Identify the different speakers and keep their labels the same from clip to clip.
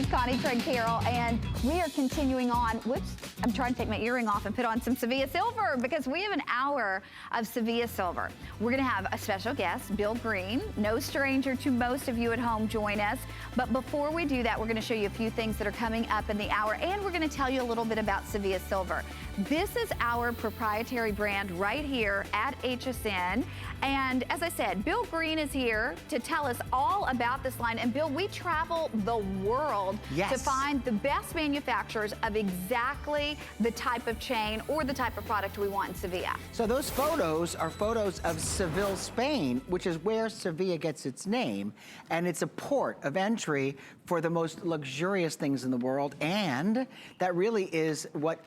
Speaker 1: Connie Craig-Carroll, and we are continuing on. Whoops, I'm trying to take my earring off and put on some Sevilla silver because we have an hour of Sevilla silver. We're gonna have a special guest, Bill Green, no stranger to most of you at home, join us. But before we do that, we're gonna show you a few things that are coming up in the hour, and we're gonna tell you a little bit about Sevilla silver. This is our proprietary brand right here at HSN. And as I said, Bill Green is here to tell us all about this line. And Bill, we travel the world to find the best manufacturers of exactly the type of chain or the type of product we want in Sevilla.
Speaker 2: So those photos are photos of Seville, Spain, which is where Sevilla gets its name. And it's a port of entry for the most luxurious things in the world. And that really is what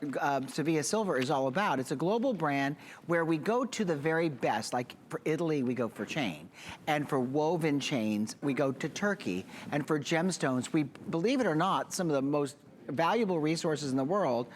Speaker 2: Sevilla Silver is all about. It's a global brand where we go to the very best. Like for Italy, we go for chain. And for woven chains, we go to Turkey. And for gemstones, we, believe it or not, some of the most valuable resources in the world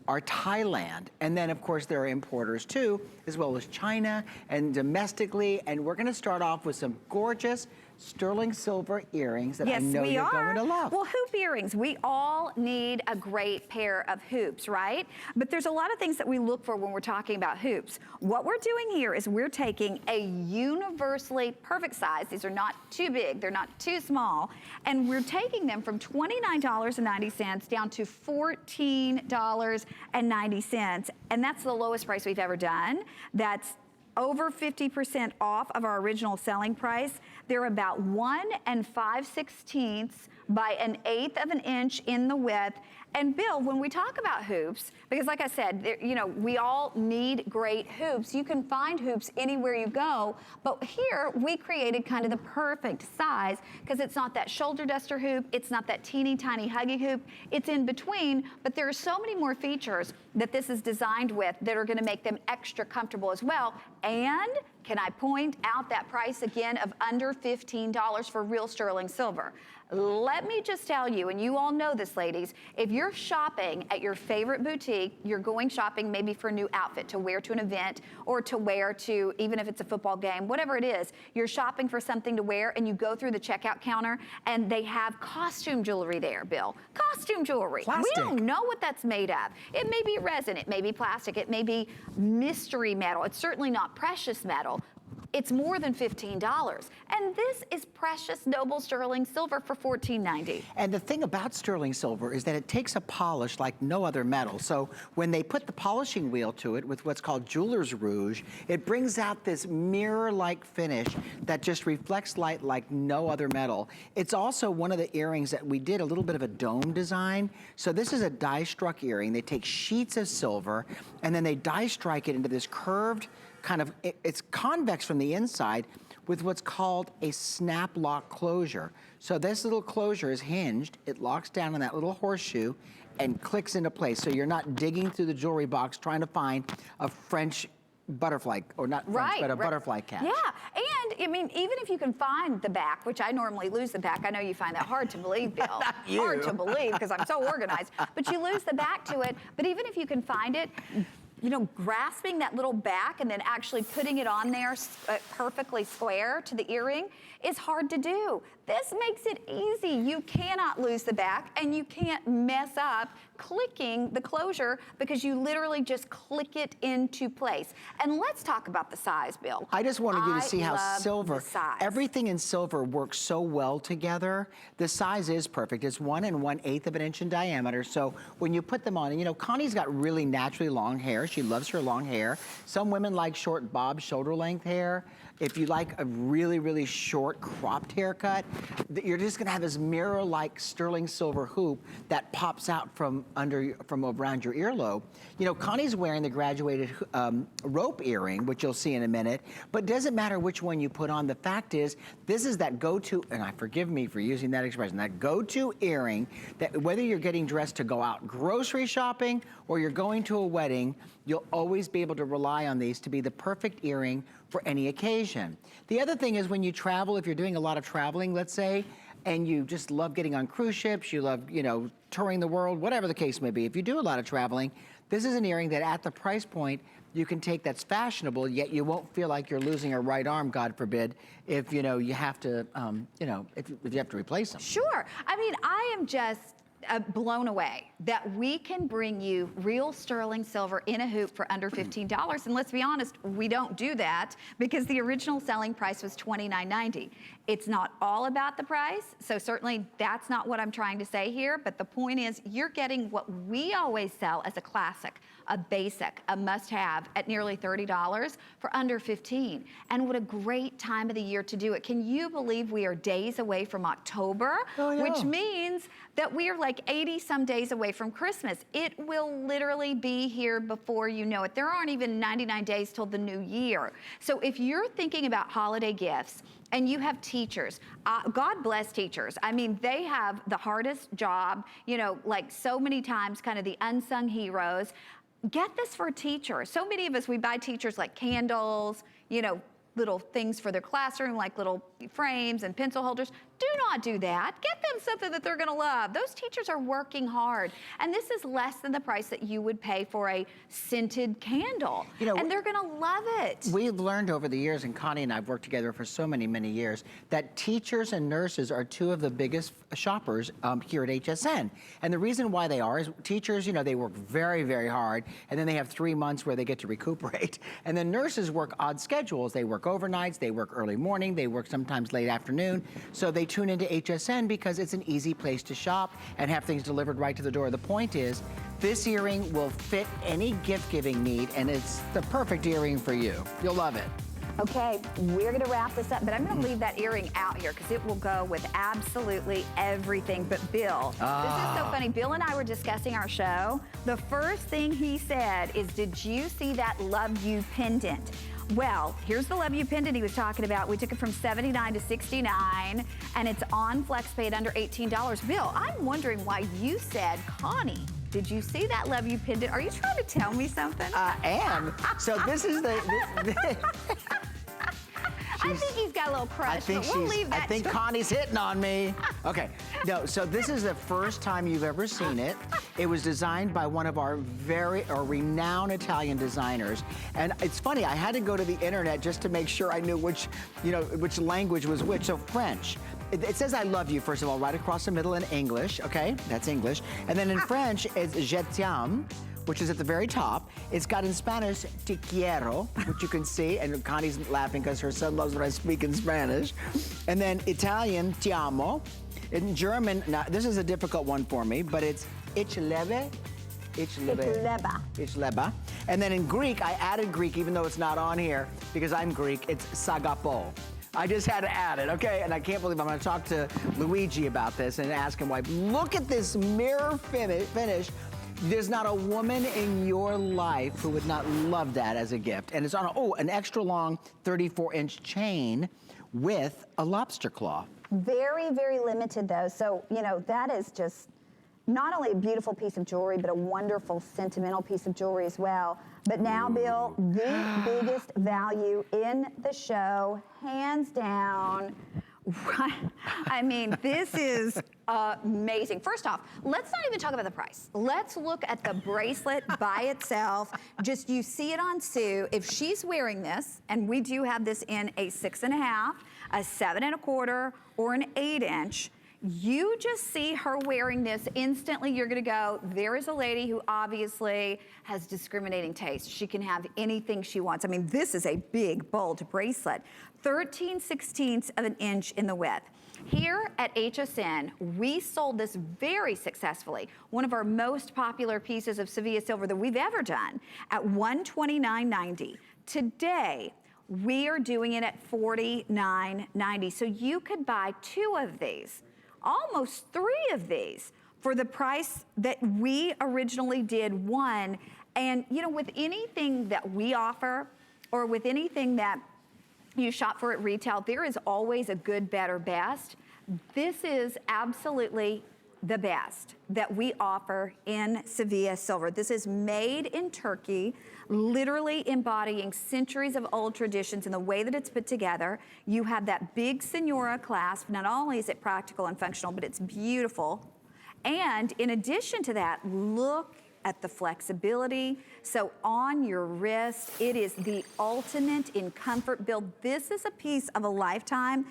Speaker 2: are Thailand. And then of course there are importers too, as well as China and domestically. And we're gonna start off with some gorgeous sterling silver earrings that I know you're going to love.
Speaker 1: Well, hoop earrings, we all need a great pair of hoops, right? But there's a lot of things that we look for when we're talking about hoops. What we're doing here is we're taking a universally perfect size. These are not too big, they're not too small. And we're taking them from $29.90 down to $14.90. And that's the lowest price we've ever done. That's over 50% off of our original selling price. They're about 1 5/16 by 1/8 of an inch in the width. And Bill, when we talk about hoops, because like I said, you know, we all need great hoops. You can find hoops anywhere you go, but here we created kind of the perfect size because it's not that shoulder duster hoop, it's not that teeny tiny huggy hoop, it's in between, but there are so many more features that this is designed with that are gonna make them extra comfortable as well. And can I point out that price again of under $15 for real sterling silver? Let me just tell you, and you all know this, ladies, if you're shopping at your favorite boutique, you're going shopping maybe for a new outfit to wear to an event or to wear to, even if it's a football game, whatever it is, you're shopping for something to wear and you go through the checkout counter and they have costume jewelry there, Bill. Costume jewelry.
Speaker 2: Plastic.
Speaker 1: We don't know what that's made of. It may be resin, it may be plastic, it may be mystery metal. It's certainly not precious metal. It's more than $15. And this is precious noble sterling silver for $14.90.
Speaker 2: And the thing about sterling silver is that it takes a polish like no other metal. So when they put the polishing wheel to it with what's called jeweler's rouge, it brings out this mirror-like finish that just reflects light like no other metal. It's also one of the earrings that we did a little bit of a dome design. So this is a die-struck earring. They take sheets of silver and then they die-strike it into this curved kind of, it's convex from the inside with what's called a snap lock closure. So this little closure is hinged, it locks down on that little horseshoe and clicks into place. So you're not digging through the jewelry box trying to find a French butterfly, or not French, but a butterfly catch.
Speaker 1: Yeah, and I mean, even if you can find the back, which I normally lose the back, I know you find that hard to believe, Bill.
Speaker 2: Not you.
Speaker 1: Hard to believe because I'm so organized, but you lose the back to it. But even if you can find it, you know, grasping that little back and then actually putting it on there perfectly square to the earring is hard to do. This makes it easy. You cannot lose the back and you can't mess up clicking the closure because you literally just click it into place. And let's talk about the size, Bill.
Speaker 2: I just wanted you to see how silver,
Speaker 1: size.
Speaker 2: Everything in silver works so well together. The size is perfect. It's 1 1/8 of an inch in diameter. So when you put them on, and you know, Connie's got really naturally long hair. She loves her long hair. Some women like short bob shoulder length hair. If you like a really, really short cropped haircut, you're just gonna have this mirror-like sterling silver hoop that pops out from around your earlobe. You know, Connie's wearing the graduated rope earring, which you'll see in a minute, but doesn't matter which one you put on. The fact is, this is that go-to, and forgive me for using that expression, that go-to earring that whether you're getting dressed to go out grocery shopping or you're going to a wedding, you'll always be able to rely on these to be the perfect earring for any occasion. The other thing is when you travel, if you're doing a lot of traveling, let's say, and you just love getting on cruise ships, you love, you know, touring the world, whatever the case may be, if you do a lot of traveling, this is an earring that at the price point you can take that's fashionable, yet you won't feel like you're losing a right arm, God forbid, if, you know, you have to, you know, if you have to replace them.
Speaker 1: Sure. I mean, I am just blown away that we can bring you real sterling silver in a hoop for under $15. And let's be honest, we don't do that because the original selling price was $29.90. It's not all about the price, so certainly that's not what I'm trying to say here, but the point is you're getting what we always sell as a classic, a basic, a must-have at nearly $30 for under $15. And what a great time of the year to do it. Can you believe we are days away from October?
Speaker 2: Oh, yeah.
Speaker 1: Which means that we are like 80 some days away from Christmas. It will literally be here before you know it. There aren't even 99 days till the new year. So if you're thinking about holiday gifts, and you have teachers, God bless teachers. I mean, they have the hardest job, you know, like so many times, kind of the unsung heroes. Get this for a teacher. So many of us, we buy teachers like candles, you know, little things for their classroom, like little frames and pencil holders. Do not do that. Get them something that they're gonna love. Those teachers are working hard. And this is less than the price that you would pay for a scented candle. You know, and they're gonna love it.
Speaker 2: We've learned over the years, and Connie and I have worked together for so many, many years, that teachers and nurses are two of the biggest shoppers here at HSN. And the reason why they are is teachers, you know, they work very, very hard, and then they have 3 months where they get to recuperate. And then nurses work odd schedules. They work overnights, they work early morning, they work sometimes late afternoon. So they tune into HSN because it's an easy place to shop and have things delivered right to the door. The point is, this earring will fit any gift-giving need, and it's the perfect earring for you. You'll love it.
Speaker 1: Okay, we're gonna wrap this up, but I'm gonna leave that earring out here because it will go with absolutely everything. But Bill, this is so funny. Bill and I were discussing our show. The first thing he said is, did you see that Love You pendant? Well, here's the Love You pendant he was talking about. We took it from $79 to $69, and it's on FlexPay at under $18. Bill, I'm wondering why you said, Connie, did you see that Love You pendant? Are you trying to tell me something?
Speaker 2: I am. So this is
Speaker 1: I think he's got a little crush, but we'll leave that.
Speaker 2: I think Connie's hitting on me. Okay, no, so this is the first time you've ever seen it. It was designed by one of our renowned Italian designers. And it's funny, I had to go to the internet just to make sure I knew which language was which. So French. It says I love you, first of all, right across the middle in English, okay? That's English. And then in French, it's je t'aime, which is at the very top. It's got in Spanish, te quiero, which you can see, and Connie's laughing because her son loves when I speak in Spanish. And then Italian, ti amo. In German, now this is a difficult one for me, but it's ich lebe. Ich lebe.
Speaker 1: Ich lebe.
Speaker 2: Ich lebe. And then in Greek, I added Greek, even though it's not on here, because I'm Greek, it's sagapo. I just had to add it, okay? And I can't believe I'm gonna talk to Luigi about this and ask him why. Look at this mirror finish. There's not a woman in your life who would not love that as a gift. And it's on an extra long 34-inch chain with a lobster claw.
Speaker 1: Very, very limited though. So, you know, that is just not only a beautiful piece of jewelry, but a wonderful sentimental piece of jewelry as well. But now, Bill, the biggest value in the show, hands down. I mean, this is amazing. First off, let's not even talk about the price. Let's look at the bracelet by itself. Just, you see it on Sue. If she's wearing this, and we do have this in a 6.5, a 7 1/4, or an 8-inch, you just see her wearing this, instantly you're gonna go, there is a lady who obviously has discriminating taste. She can have anything she wants. I mean, this is a big, bold bracelet. 13/16 of an inch in the width. Here at HSN, we sold this very successfully, one of our most popular pieces of Sevilla silver that we've ever done, at $129.90. Today, we are doing it at $49.90. So you could buy 2 of these, almost 3 of these, for the price that we originally did 1. And you know, with anything that we offer, or with anything that you shop for at retail, there is always a good, better, best. This is absolutely the best that we offer in Sevilla silver. This is made in Turkey, literally embodying centuries of old traditions in the way that it's put together. You have that big Senora clasp. Not only is it practical and functional, but it's beautiful. And in addition to that, look at the flexibility. So on your wrist, it is the ultimate in comfort build. This is a piece of a lifetime.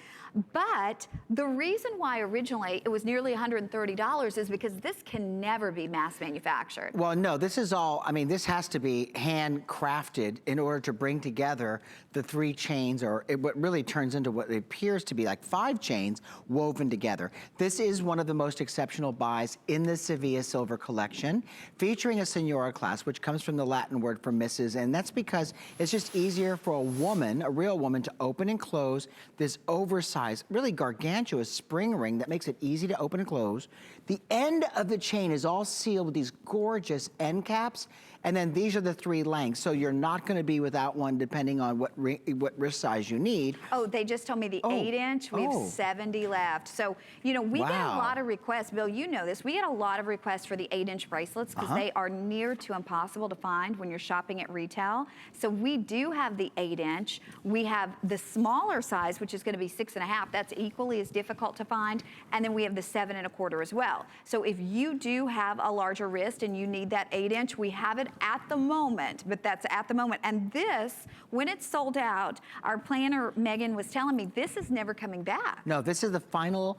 Speaker 1: But the reason why originally it was nearly $130 is because this can never be mass manufactured.
Speaker 2: Well, no, this is all, I mean, this has to be handcrafted in order to bring together the 3 chains, or what really turns into what appears to be like 5 chains woven together. This is one of the most exceptional buys in the Sevilla Silver collection, featuring a Senora clasp, which comes from the Latin word for Mrs., and that's because it's just easier for a woman, a real woman, to open and close this oversized, really gargantuous spring ring that makes it easy to open and close. The end of the chain is all sealed with these gorgeous end caps, and then these are the 3 lengths, so you're not going to be without one depending on what wrist size you need.
Speaker 1: Oh, they just told me the 8-inch, we have 70 left. So, you know, we get a lot of requests. Bill, you know this. We get a lot of requests for the 8-inch bracelets because they are near to impossible to find when you're shopping at retail. So we do have the 8-inch. We have the smaller size, which is going to be 6.5. That's equally as difficult to find. And then we have the 7.25 as well. So if you do have a larger wrist and you need that 8-inch, we have it at the moment, but that's at the moment. And this, when it's sold out, our planner, Megan, was telling me this is never coming back.
Speaker 2: No, this is the final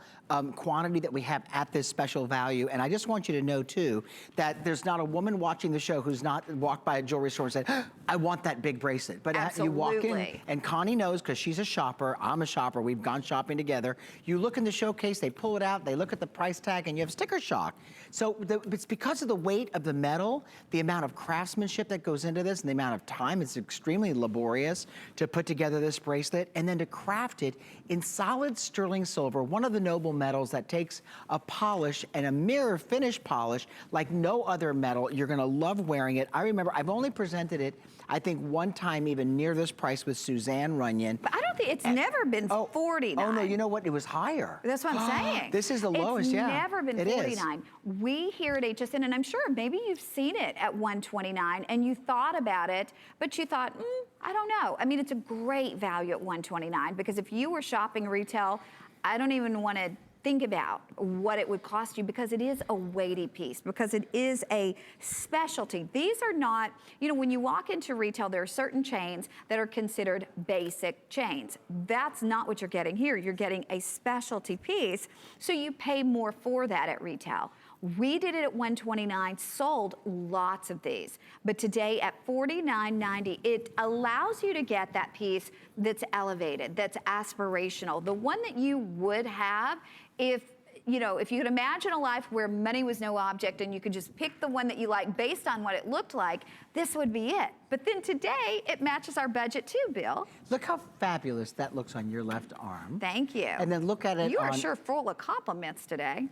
Speaker 2: quantity that we have at this special value. And I just want you to know, too, that there's not a woman watching the show who's not walked by a jewelry store and said, I want that big bracelet. But you walk in, and Connie knows because she's a shopper, I'm a shopper, we've gone shopping together. You look in the showcase, they pull it out, they look at the price tag, and you have sticker shock. So it's because of the weight of the metal, the amount of craftsmanship that goes into this, and the amount of time. It's extremely laborious to put together this bracelet and then to craft it in solid sterling silver, one of the noble metals that takes a polish and a mirror finish polish like no other metal. You're gonna love wearing it. I remember I've only presented it, I think, one time even near this price with Suzanne Runyon.
Speaker 1: But I don't think it's never been 49.
Speaker 2: Oh no, you know what? It was higher.
Speaker 1: That's what I'm saying.
Speaker 2: This is the lowest, yeah.
Speaker 1: It's never been 49. We here at HSN, and I'm sure maybe you've seen it at 129 and you thought about it, but you thought, I don't know. I mean, it's a great value at 129 because if you were shopping retail, I don't even want to think about what it would cost you because it is a weighty piece, because it is a specialty. These are not, you know, when you walk into retail, there are certain chains that are considered basic chains. That's not what you're getting here. You're getting a specialty piece, so you pay more for that at retail. We did it at $129, sold lots of these. But today at $49.90, it allows you to get that piece that's elevated, that's aspirational, the one that you would have if you could imagine a life where money was no object and you could just pick the one that you like based on what it looked like, this would be it. But then today, it matches our budget too, Bill.
Speaker 2: Look how fabulous that looks on your left arm.
Speaker 1: Thank you.
Speaker 2: And then look at it
Speaker 1: You are sure full of compliments today.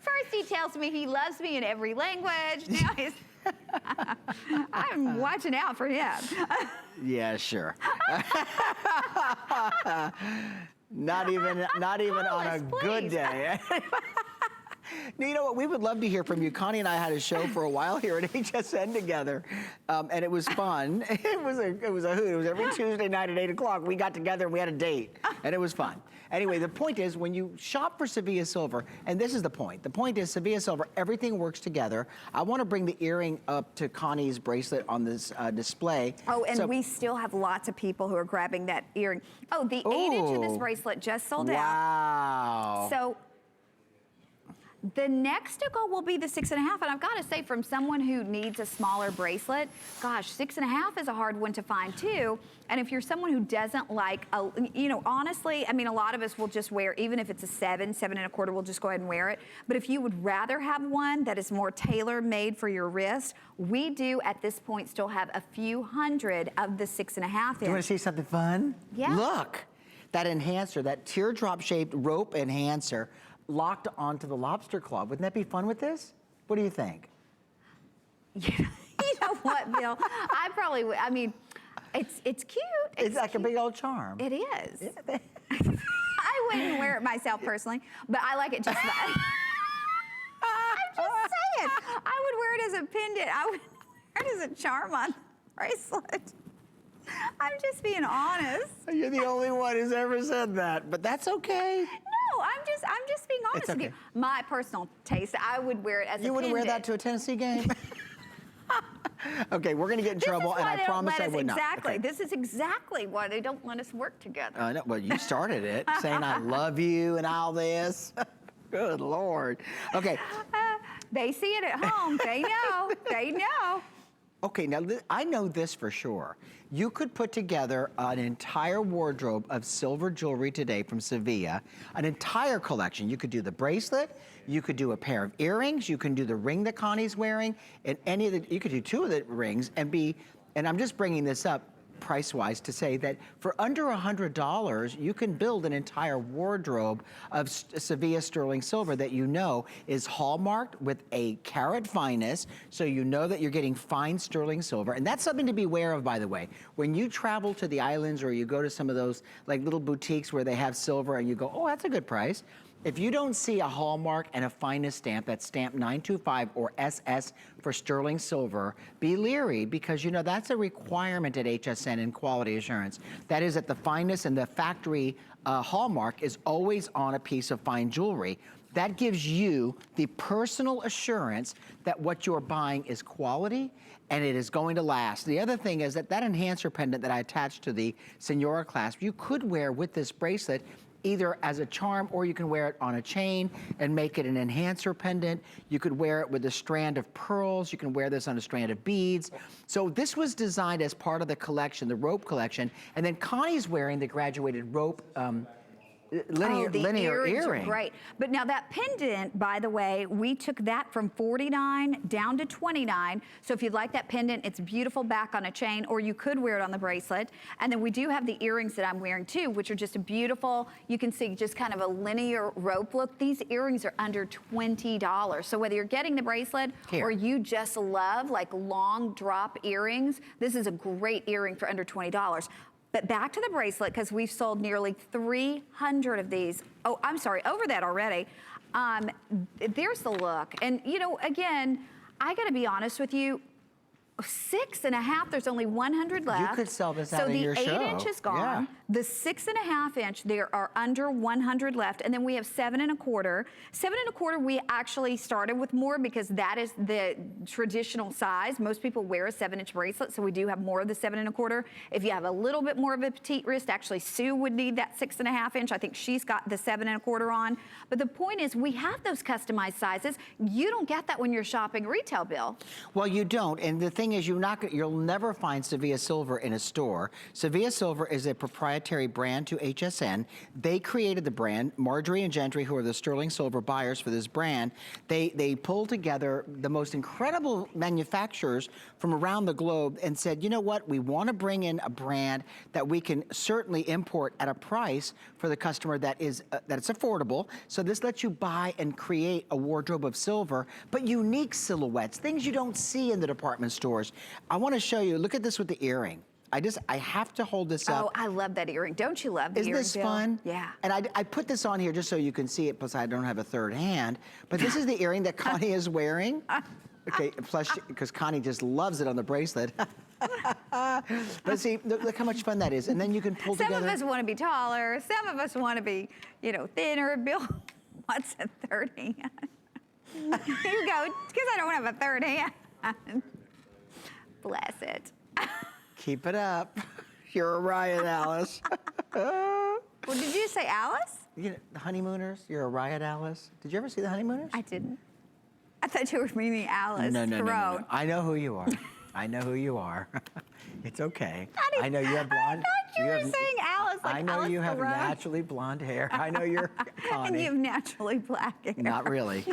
Speaker 1: First he tells me he loves me in every language. Now he's, I'm watching out for him.
Speaker 2: Yeah, sure. Not even on a good day. You know what? We would love to hear from you. Connie and I had a show for a while here at HSN together, and it was fun. It was a hoot. It was every Tuesday night at 8 o'clock. We got together and we had a date, and it was fun. Anyway, the point is, when you shop for Sevilla Silver, and this is the point. The point is, Sevilla Silver, everything works together. I want to bring the earring up to Connie's bracelet on this display.
Speaker 1: Oh, and we still have lots of people who are grabbing that earring. Oh, the 8-inch of this bracelet just sold out.
Speaker 2: Wow.
Speaker 1: So the next to go will be the 6.5, and I've got to say, from someone who needs a smaller bracelet, gosh, 6.5 is a hard one to find too. And if you're someone who doesn't like, honestly, I mean, a lot of us will just wear, even if it's a 7.25, we'll just go ahead and wear it. But if you would rather have one that is more tailor-made for your wrist, we do at this point still have a few hundred of the 6.5 inch.
Speaker 2: Do you want to see something fun?
Speaker 1: Yeah.
Speaker 2: Look, that enhancer, that teardrop-shaped rope enhancer, locked onto the lobster claw. Wouldn't that be fun with this? What do you think?
Speaker 1: You know what, Bill? I probably would. I mean, it's cute.
Speaker 2: It's like
Speaker 1: cute.
Speaker 2: A big old charm.
Speaker 1: It is. Yeah. I wouldn't wear it myself personally, but I like it just that. I'm just saying. I would wear it as a pendant. I would wear it as a charm on the bracelet. I'm just being honest.
Speaker 2: You're the only one who's ever said that, but that's okay.
Speaker 1: I'm just being honest with you. My personal taste, I would wear it as a
Speaker 2: You wouldn't wear that to a Tennessee game? Okay, we're gonna get in trouble, and I promise I would not.
Speaker 1: Exactly.
Speaker 2: Okay.
Speaker 1: This is exactly why they don't let us work together.
Speaker 2: No, well, you started it, saying I love you and all this. Good Lord. Okay.
Speaker 1: They see it at home. They know. They know.
Speaker 2: Okay, now I know this for sure. You could put together an entire wardrobe of silver jewelry today from Sevilla, an entire collection. You could do the bracelet, you could do a pair of earrings, you can do the ring that Connie's wearing, and you could do 2 of the rings and I'm just bringing this up price-wise to say that for under $100, you can build an entire wardrobe of Sevilla sterling silver that you know is hallmarked with a carat fineness, so you know that you're getting fine sterling silver. And that's something to be aware of, by the way. When you travel to the islands or you go to some of those like little boutiques where they have silver and you go, oh, that's a good price. If you don't see a hallmark and a fineness stamp that's stamped 925 or SS for sterling silver, be leery, because you know that's a requirement at HSN in quality assurance. That is that the fineness and the factory hallmark is always on a piece of fine jewelry. That gives you the personal assurance that what you're buying is quality and it is going to last. The other thing is that enhancer pendant that I attached to the Senora clasp, you could wear with this bracelet either as a charm, or you can wear it on a chain and make it an enhancer pendant. You could wear it with a strand of pearls. You can wear this on a strand of beads. So this was designed as part of the collection, the rope collection. And then Connie's wearing the graduated rope linear earring.
Speaker 1: Great. But now that pendant, by the way, we took that from $49 down to $29. So if you'd like that pendant, it's beautiful back on a chain, or you could wear it on the bracelet. And then we do have the earrings that I'm wearing too, which are just a beautiful, you can see just kind of a linear rope look. These earrings are under $20. So whether you're getting the bracelet or you just love like long drop earrings, this is a great earring for under $20. But back to the bracelet, because we've sold nearly 300 of these. Oh, I'm sorry, over that already. There's the look. And, you know, again, I got to be honest with you, 6.5, there's only 100 left.
Speaker 2: You could sell this out in your show.
Speaker 1: So the 8-inch is gone. Yeah. The 6.5-inch, there are under 100 left. And then we have 7.25. 7.25, we actually started with more because that is the traditional size. Most people wear a 7-inch bracelet, so we do have more of the 7.25. If you have a little bit more of a petite wrist, actually Sue would need that 6.5-inch. I think she's got the 7.25 on. But the point is, we have those customized sizes. You don't get that when you're shopping retail, Bill.
Speaker 2: Well, you don't. And the thing is, you'll never find Sevilla Silver in a store. Sevilla Silver is a proprietary brand to HSN. They created the brand. Marjorie and Gentry, who are the sterling silver buyers for this brand, they pulled together the most incredible manufacturers from around the globe and said, you know what, we want to bring in a brand that we can certainly import at a price for the customer that it's affordable. So this lets you buy and create a wardrobe of silver, but unique silhouettes, things you don't see in the department stores. I want to show you, look at this with the earring. I have to hold this up.
Speaker 1: Oh, I love that earring. Don't you love the earring,
Speaker 2: Isn't this fun?
Speaker 1: Yeah.
Speaker 2: And I put this on here just so you can see it, plus I don't have a third hand. But this is the earring that Connie is wearing. Okay, plus, because Connie just loves it on the bracelet. But see, look how much fun that is. And then you can pull together.
Speaker 1: Some of us want to be taller. Some of us want to be, you know, thinner. Bill wants a third hand. You go, because I don't have a third hand. Bless it.
Speaker 2: Keep it up. You're a riot, Alice.
Speaker 1: Well, did you say Alice?
Speaker 2: You know, the Honeymooners, you're a riot, Alice. Did you ever see the Honeymooners?
Speaker 1: I didn't. I thought you were meaning Alice.
Speaker 2: No. I know who you are. I know who you are. It's okay. I know you have blonde.
Speaker 1: I thought you were saying Alice, like
Speaker 2: I know
Speaker 1: Alice
Speaker 2: you have
Speaker 1: Perot.
Speaker 2: naturally blonde hair. I know you're Connie.
Speaker 1: And you have naturally black hair.
Speaker 2: Not really.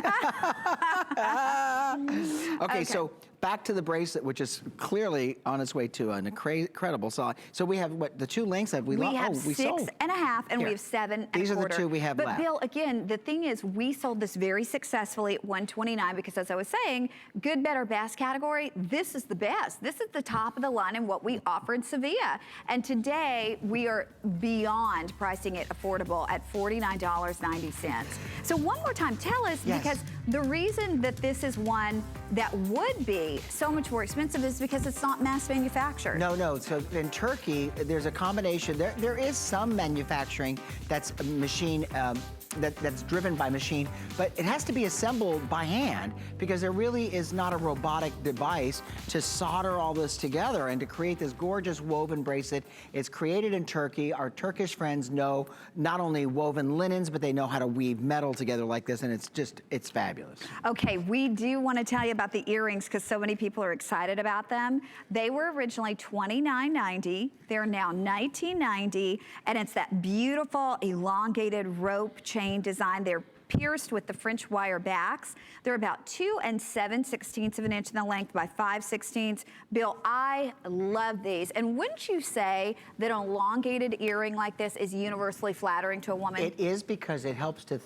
Speaker 2: Okay, so back to the bracelet, which is clearly on its way to an incredible size. So we have what, the 2 lengths that we
Speaker 1: have 6.5 and we have 7.25.
Speaker 2: These are the 2 we have left.
Speaker 1: But Bill, again, the thing is, we sold this very successfully at $129 because, as I was saying, good, better, best category. This is the best. This is the top of the line in what we offer in Sevilla. And today we are beyond pricing it affordable at $49.90. So one more time, tell us, because the reason that this is one that would be so much more expensive is because it's not mass manufactured.
Speaker 2: No. So in Turkey, there's a combination. There is some manufacturing that's machine that's driven by machine, but it has to be assembled by hand because there really is not a robotic device to solder all this together and to create this gorgeous woven bracelet. It's created in Turkey. Our Turkish friends know not only woven linens, but they know how to weave metal together like this, and it's fabulous.
Speaker 1: Okay, we do want to tell you about the earrings because so many people are excited about them. They were originally $29.90. They're now $19.90, and it's that beautiful elongated rope chain design. They're pierced with the French wire backs. They're about 2 7/16 of an inch in the length by 5/16. Bill, I love these. And wouldn't you say that an elongated earring like this is universally flattering to a woman?
Speaker 2: It is because it helps to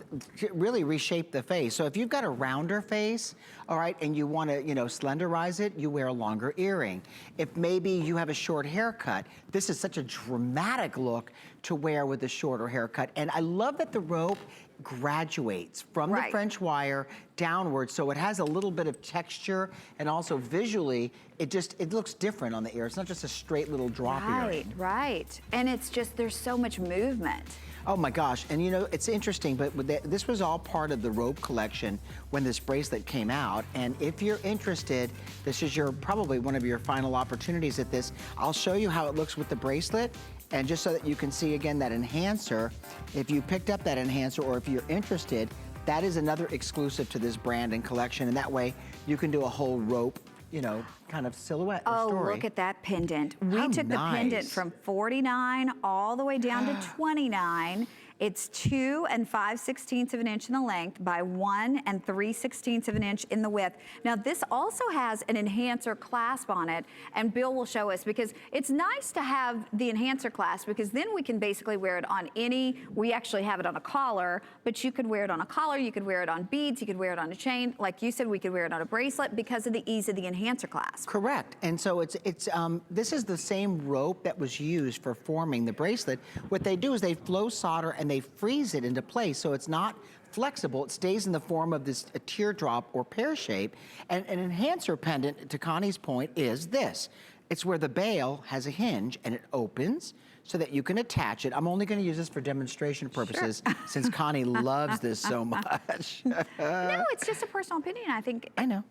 Speaker 2: really reshape the face. So if you've got a rounder face, all right, and you want to, slenderize it, you wear a longer earring. If maybe you have a short haircut, this is such a dramatic look to wear with a shorter haircut. And I love that the rope graduates from the French wire downward, so it has a little bit of texture, and also visually it looks different on the ear. It's not just a straight little drop earring.
Speaker 1: Right. And it's just, there's so much movement.
Speaker 2: Oh my gosh, and it's interesting, but this was all part of the rope collection when this bracelet came out, and if you're interested, this is probably one of your final opportunities at this. I'll show you how it looks with the bracelet, and just so that you can see again that enhancer, if you picked up that enhancer or if you're interested, that is another exclusive to this brand and collection, and that way you can do a whole rope, kind of silhouette or story.
Speaker 1: Oh, look at that pendant. We took the pendant from $49 all the way down to $29. It's 2 5/16 of an inch in the length by 1 3/16 of an inch in the width. Now this also has an enhancer clasp on it, and Bill will show us, because it's nice to have the enhancer clasp because then we can basically wear it on we actually have it on a collar, but you could wear it on a collar, you could wear it on beads, you could wear it on a chain. Like you said, we could wear it on a bracelet because of the ease of the enhancer clasp.
Speaker 2: Correct, and so this is the same rope that was used for forming the bracelet. What they do is they flow solder and they freeze it into place, so it's not flexible. It stays in the form of a teardrop or pear shape. And an enhancer pendant, to Connie's point, is this. It's where the bail has a hinge and it opens so that you can attach it. I'm only going to use this for demonstration purposes since Connie loves this so much.
Speaker 1: No, it's just a personal opinion.
Speaker 2: I know.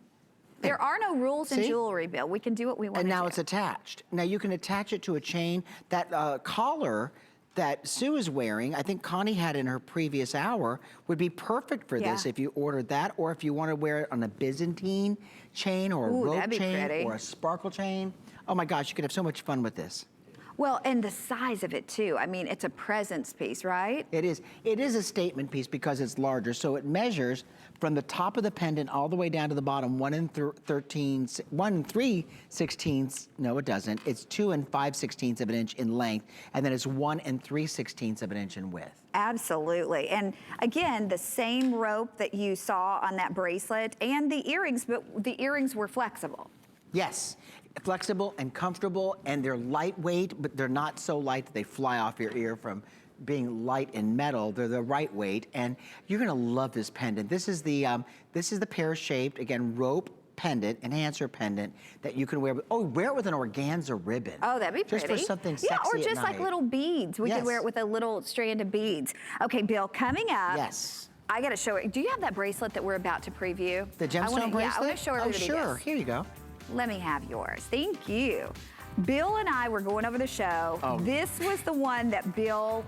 Speaker 1: There are no rules in jewelry, Bill. We can do what we want to do.
Speaker 2: And now it's attached. Now you can attach it to a chain. That collar that Sue is wearing, I think Connie had in her previous hour, would be perfect for this if you ordered that, or if you want to wear it on a Byzantine chain or a rope chain or a sparkle chain. Oh my gosh, you could have so much fun with this.
Speaker 1: Well, and the size of it too. I mean, it's a presence piece, right?
Speaker 2: It is. It is a statement piece because it's larger. So it measures from the top of the pendant all the way down to the bottom, 1 3/16. No, it doesn't. It's 2 5/16 of an inch in length, and then it's 1 3/16 of an inch in width.
Speaker 1: Absolutely. And again, the same rope that you saw on that bracelet and the earrings, but the earrings were flexible.
Speaker 2: Yes, flexible and comfortable, and they're lightweight, but they're not so light that they fly off your ear from being light in metal. They're the right weight, and you're gonna love this pendant. This is the pear-shaped, again, rope pendant, enhancer pendant that you can wear. Wear it with an organza ribbon.
Speaker 1: Oh, that'd be pretty.
Speaker 2: Just for something sexy
Speaker 1: or just
Speaker 2: at
Speaker 1: like
Speaker 2: night.
Speaker 1: little beads. We could wear it with a little strand of beads. Okay, Bill, coming up.
Speaker 2: Yes.
Speaker 1: I gotta show it. Do you have that bracelet that we're about to preview?
Speaker 2: The gemstone bracelet?
Speaker 1: Yeah, I wanna show everybody
Speaker 2: sure.
Speaker 1: this.
Speaker 2: Here you go.
Speaker 1: Let me have yours. Thank you. Bill and I were going over the show. This was the one that Bill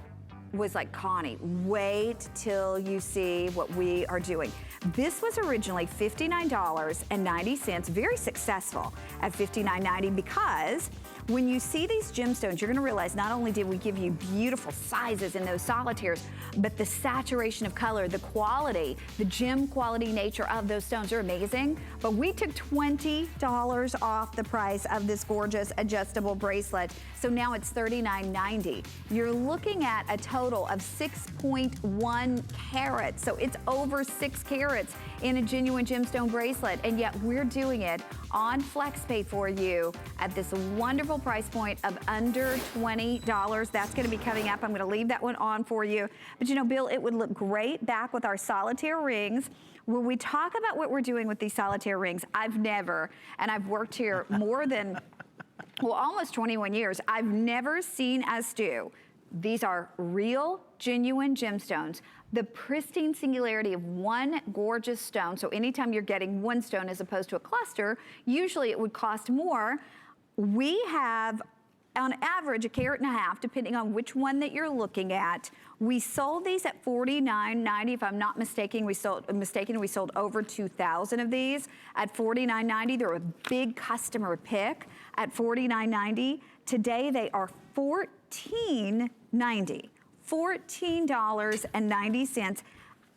Speaker 1: was like, Connie, wait till you see what we are doing. This was originally $59.90, very successful at $59.90, because when you see these gemstones, you're gonna realize not only did we give you beautiful sizes in those solitaires, but the saturation of color, the quality, the gem quality nature of those stones are amazing. But we took $20 off the price of this gorgeous adjustable bracelet. So now it's $39.90. You're looking at a total of 6.1 carats. So it's over 6 carats in a genuine gemstone bracelet. And yet we're doing it on FlexPay for you at this wonderful price point of under $20. That's gonna be coming up. I'm gonna leave that one on for you. But you know, Bill, it would look great back with our solitaire rings. When we talk about what we're doing with these solitaire rings, I've never, and I've worked here more than, well, almost 21 years, I've never seen us do These are real, genuine gemstones. The pristine singularity of one gorgeous stone. So anytime you're getting one stone as opposed to a cluster, usually it would cost more. We have, on average, 1.5 carats, depending on which one that you're looking at. We sold these at $49.90. If I'm not mistaken, we sold over 2,000 of these at $49.90. They're a big customer pick at $49.90. Today they are $14.90. $14.90.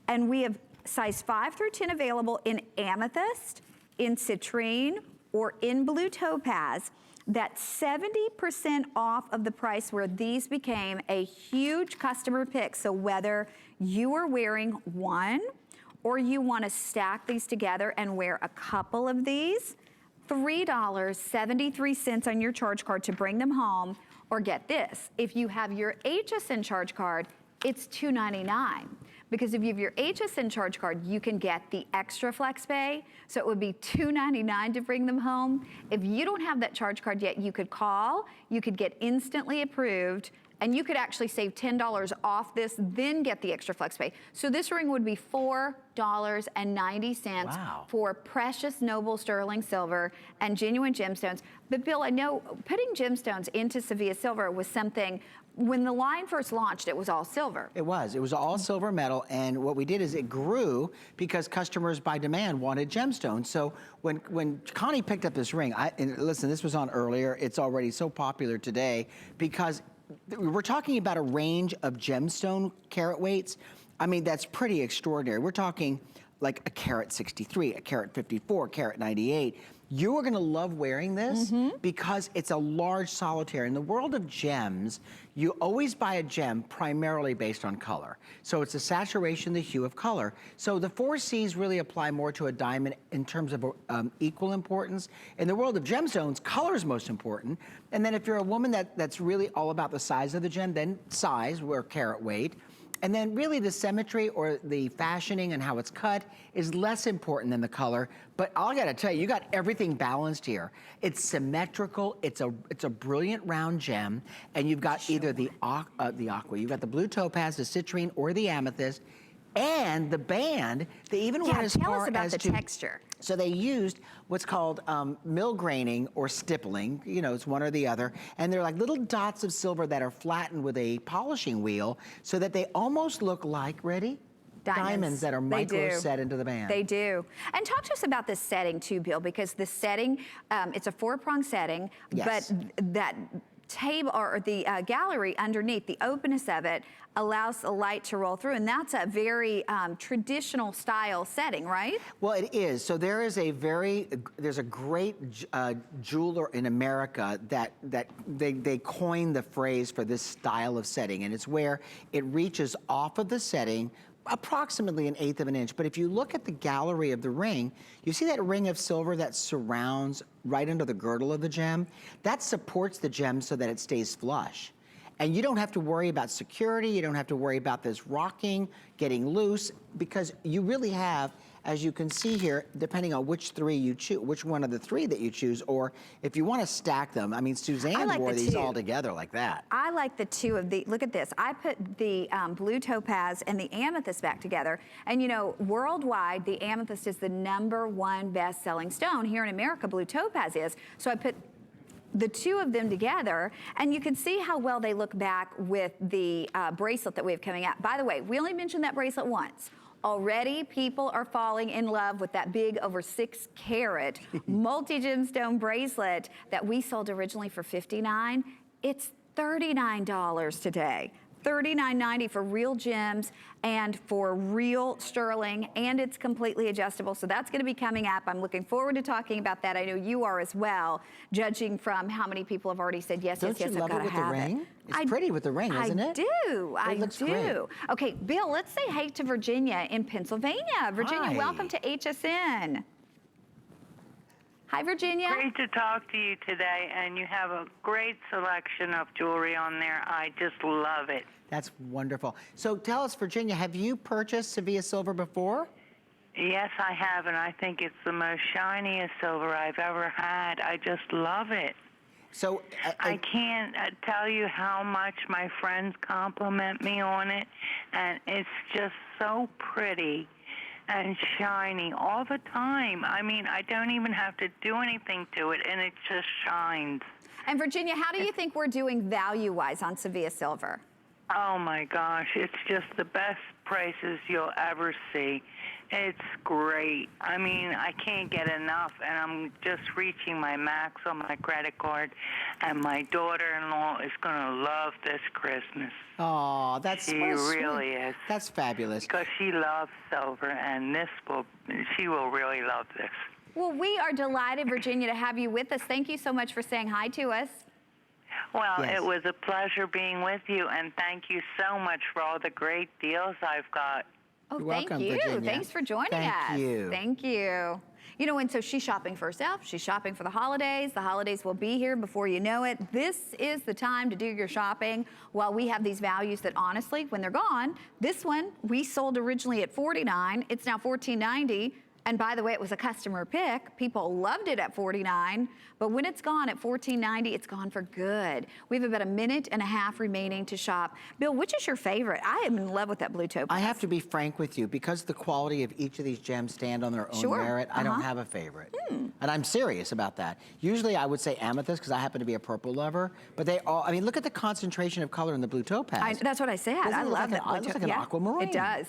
Speaker 1: And we have size 5 through 10 available in amethyst, in citrine, or in blue topaz. That's 70% off of the price where these became a huge customer pick. So whether you are wearing one or you want to stack these together and wear a couple of these, $3.73 on your charge card to bring them home. Or get this, if you have your HSN charge card, it's $2.99. Because if you have your HSN charge card, you can get the extra flex pay. So it would be $2.99 to bring them home. If you don't have that charge card yet, you could call, you could get instantly approved, and you could actually save $10 off this, then get the extra flex pay. So this ring would be $4.90 for precious noble sterling silver and genuine gemstones. But Bill, I know putting gemstones into Sevilla silver was something, when the line first launched, it was all silver.
Speaker 2: It was all silver metal, and what we did is it grew because customers by demand wanted gemstones. So when Connie picked up this ring, and listen, this was on earlier, it's already so popular today because we're talking about a range of gemstone carat weights. I mean, that's pretty extraordinary. We're talking like 1.63 carat, 1.54 carat, 1.98 carat. You are gonna love wearing this because it's a large solitaire. In the world of gems, you always buy a gem primarily based on color. So it's the saturation, the hue of color. So the 4 C's really apply more to a diamond in terms of equal importance. In the world of gemstones, color is most important. And then if you're a woman that's really all about the size of the gem, then size, or carat weight. And then really the symmetry or the fashioning and how it's cut is less important than the color. But I gotta tell you, you got everything balanced here. It's symmetrical, it's a brilliant round gem, and you've got either the aqua, you've got the blue topaz, the citrine, or the amethyst, and the band, they even went as
Speaker 1: tell
Speaker 2: far
Speaker 1: us about
Speaker 2: as
Speaker 1: the
Speaker 2: to
Speaker 1: texture.
Speaker 2: So they used what's called mill graining or stippling, you know, it's one or the other, and they're like little dots of silver that are flattened with a polishing wheel so that they almost look like, ready? Diamonds that are micro set into the band.
Speaker 1: They do. And talk to us about this setting too, Bill, because the setting, it's a 4-prong setting, but that table or the gallery underneath, the openness of it allows the light to roll through, and that's a very traditional style setting, right?
Speaker 2: Well, it is. So there's a great jeweler in America that they coined the phrase for this style of setting, and it's where it reaches off of the setting approximately 1/8 of an inch. But if you look at the gallery of the ring, you see that ring of silver that surrounds right under the girdle of the gem? That supports the gem so that it stays flush. And you don't have to worry about security, you don't have to worry about this rocking, getting loose, because you really have, as you can see here, depending on which 3 you choose, which one of the 3 that you choose, or if you want to stack them. I mean, Suzanne wore these all together like that.
Speaker 1: I like the 2 of the, look at this. I put the blue topaz and the amethyst back together. And you know, worldwide, the amethyst is the #1 best-selling stone. Here in America, blue topaz is. So I put the 2 of them together, and you can see how well they look back with the bracelet that we have coming out. By the way, we only mentioned that bracelet once. Already, people are falling in love with that big over 6 carat multi-gemstone bracelet that we sold originally for $59. It's $39 today. $39.90 for real gems and for real sterling, and it's completely adjustable. So that's going to be coming up. I'm looking forward to talking about that. I know you are as well, judging from how many people have already said yes, yes, yes, I've got to have it.
Speaker 2: It's pretty with the ring, isn't it?
Speaker 1: I do.
Speaker 2: Great.
Speaker 1: Okay, Bill, let's say hey to Virginia in Pennsylvania. Virginia, welcome to HSN. Hi, Virginia.
Speaker 3: Great to talk to you today, and you have a great selection of jewelry on there. I just love it.
Speaker 2: That's wonderful. So tell us, Virginia, have you purchased Sevilla silver before?
Speaker 3: Yes, I have, and I think it's the most shiniest silver I've ever had. I just love it.
Speaker 2: So
Speaker 3: I can't tell you how much my friends compliment me on it, and it's just so pretty and shiny all the time. I mean, I don't even have to do anything to it, and it just shines.
Speaker 1: And Virginia, how do you think we're doing value-wise on Sevilla silver?
Speaker 3: Oh my gosh, it's just the best prices you'll ever see. It's great. I mean, I can't get enough, and I'm just reaching my max on my credit card, and my daughter-in-law is going to love this Christmas.
Speaker 2: Oh, that's
Speaker 3: She
Speaker 2: so
Speaker 3: really
Speaker 2: sweet.
Speaker 3: is.
Speaker 2: That's fabulous.
Speaker 3: Because she loves silver, and she will really love this.
Speaker 1: Well, we are delighted, Virginia, to have you with us. Thank you so much for saying hi to us.
Speaker 3: Well,
Speaker 2: Yes.
Speaker 3: It was a pleasure being with you, and thank you so much for all the great deals I've got.
Speaker 1: Oh,
Speaker 2: You're
Speaker 1: thank
Speaker 2: welcome,
Speaker 1: you.
Speaker 2: Virginia.
Speaker 1: Thanks for joining us.
Speaker 2: Thank you.
Speaker 1: Thank you. You know, and so she's shopping for herself. She's shopping for the holidays. The holidays will be here before you know it. This is the time to do your shopping while we have these values that honestly, when they're gone, this one we sold originally at $49. It's now $14.90. And by the way, it was a customer pick. People loved it at $49, but when it's gone at $14.90, it's gone for good. We have about a minute and a half remaining to shop. Bill, which is your favorite? I am in love with that blue topaz.
Speaker 2: I have to be frank with you, because the quality of each of these gems stand on their own
Speaker 1: Sure.
Speaker 2: merit, I don't have a favorite. And I'm serious about that. Usually I would say amethyst, because I happen to be a purple lover, but they all, I mean, look at the concentration of color in the blue topaz.
Speaker 1: That's what I said.
Speaker 2: Doesn't
Speaker 1: I
Speaker 2: it look
Speaker 1: love
Speaker 2: like
Speaker 1: that.
Speaker 2: it looks like an aquamarine.
Speaker 1: It does.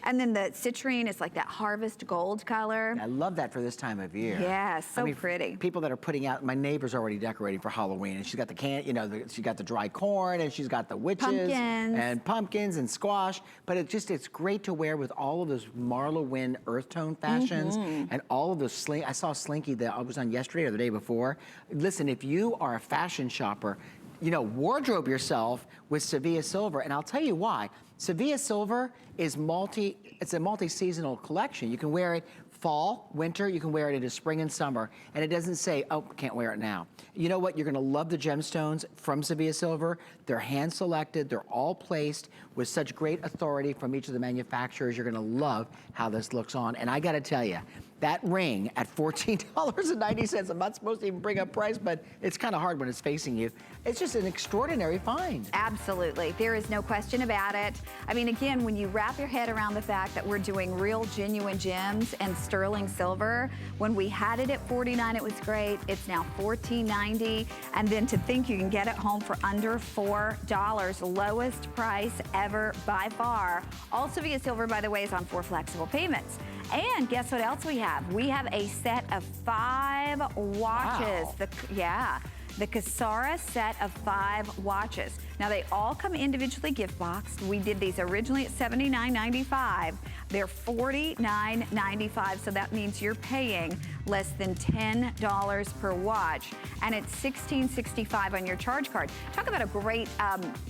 Speaker 1: And then the citrine is like that harvest gold color.
Speaker 2: I love that for this time of year.
Speaker 1: Yeah, so pretty.
Speaker 2: People that are putting out, my neighbor's already decorating for Halloween, and she's got the she got the dry corn, and she's got the witches and pumpkins and squash. But it's great to wear with all of those Marla earth tone fashions and all of those I saw Slinky that I was on yesterday or the day before. Listen, if you are a fashion shopper, wardrobe yourself with Sevilla silver, and I'll tell you why. Sevilla silver is it's a multi-seasonal collection. You can wear it fall, winter, you can wear it into spring and summer, and it doesn't say, oh, can't wear it now. You know what? You're gonna love the gemstones from Sevilla silver. They're hand-selected, they're all placed with such great authority from each of the manufacturers. You're gonna love how this looks on, and I gotta tell you, that ring at $14.90, I'm not supposed to even bring up price, but it's kind of hard when it's facing you. It's just an extraordinary find.
Speaker 1: Absolutely, there is no question about it. I mean, again, when you wrap your head around the fact that we're doing real genuine gems and sterling silver, when we had it at $49, it was great. It's now $14.90, and then to think you can get it home for under $4, lowest price ever by far. All Sevilla silver, by the way, is on 4 flexible payments. And guess what else we have? We have a set of 5 watches.
Speaker 2: Wow.
Speaker 1: The Casara set of 5 watches. Now they all come individually gift boxed. We did these originally at $79.95. They're $49.95, so that means you're paying less than $10 per watch, and it's $16.65 on your charge card. Talk about a great,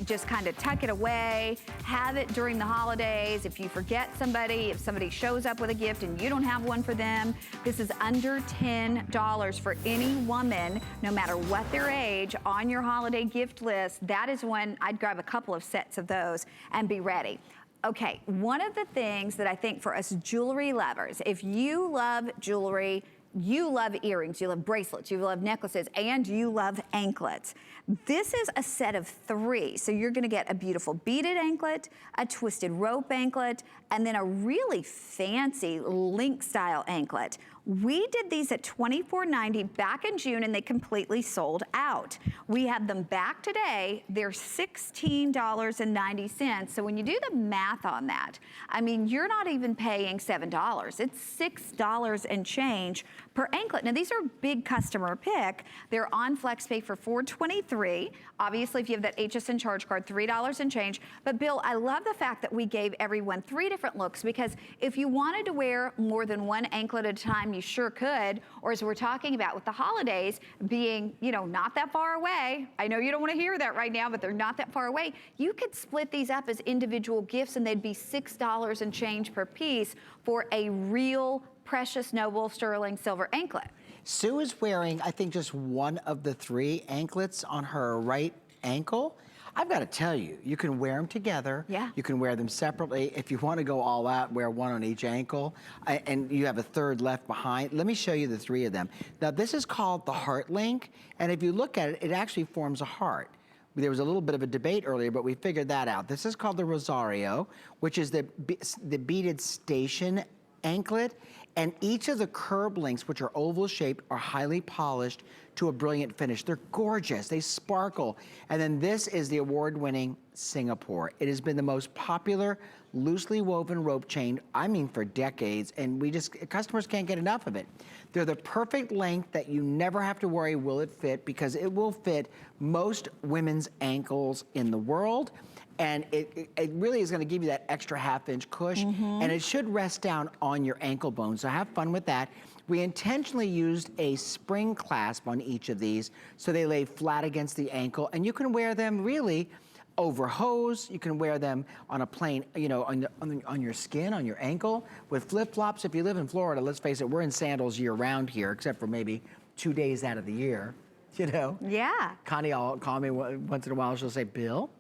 Speaker 1: just kind of tuck it away, have it during the holidays. If you forget somebody, if somebody shows up with a gift and you don't have one for them, this is under $10 for any woman, no matter what their age, on your holiday gift list. That is when I'd grab a couple of sets of those and be ready. Okay, one of the things that I think for us jewelry lovers, if you love jewelry, you love earrings, you love bracelets, you love necklaces, and you love anklets. This is a set of 3. So you're gonna get a beautiful beaded anklet, a twisted rope anklet, and then a really fancy link style anklet. We did these at $24.90 back in June, and they completely sold out. We have them back today. They're $16.90. So when you do the math on that, I mean, you're not even paying $7. It's $6 and change per anklet. Now, these are big customer pick. They're on FlexPay for $423. Obviously, if you have that HSN charge card, $3 and change. But Bill, I love the fact that we gave everyone 3 different looks, because if you wanted to wear more than one anklet at a time, you sure could. Or as we're talking about with the holidays being, not that far away. I know you don't want to hear that right now, but they're not that far away. You could split these up as individual gifts, and they'd be $6 and change per piece for a real precious noble sterling silver anklet.
Speaker 2: Sue is wearing, I think, just one of the 3 anklets on her right ankle. I've got to tell you, you can wear them together.
Speaker 1: Yeah.
Speaker 2: You can wear them separately. If you want to go all out, wear one on each ankle, and you have a third left behind. Let me show you the three of them. Now, this is called the Heart Link, and if you look at it, it actually forms a heart. There was a little bit of a debate earlier, but we figured that out. This is called the Rosario, which is the beaded station anklet, and each of the curb links, which are oval shaped, are highly polished to a brilliant finish. They're gorgeous, they sparkle. And then this is the award-winning Singapore. It has been the most popular loosely woven rope chain, I mean for decades, and customers can't get enough of it. They're the perfect length that you never have to worry, will it fit, because it will fit most women's ankles in the world. And it really is gonna give you that extra half-inch cush, and it should rest down on your ankle bone, so have fun with that. We intentionally used a spring clasp on each of these, so they lay flat against the ankle, and you can wear them really over hose. You can wear them on a plain, you know, on your skin, on your ankle, with flip-flops. If you live in Florida, let's face it, we're in sandals year-round here, except for maybe 2 days out of the year, you know?
Speaker 1: Yeah.
Speaker 2: Connie will call me once in a while, she'll say, Bill,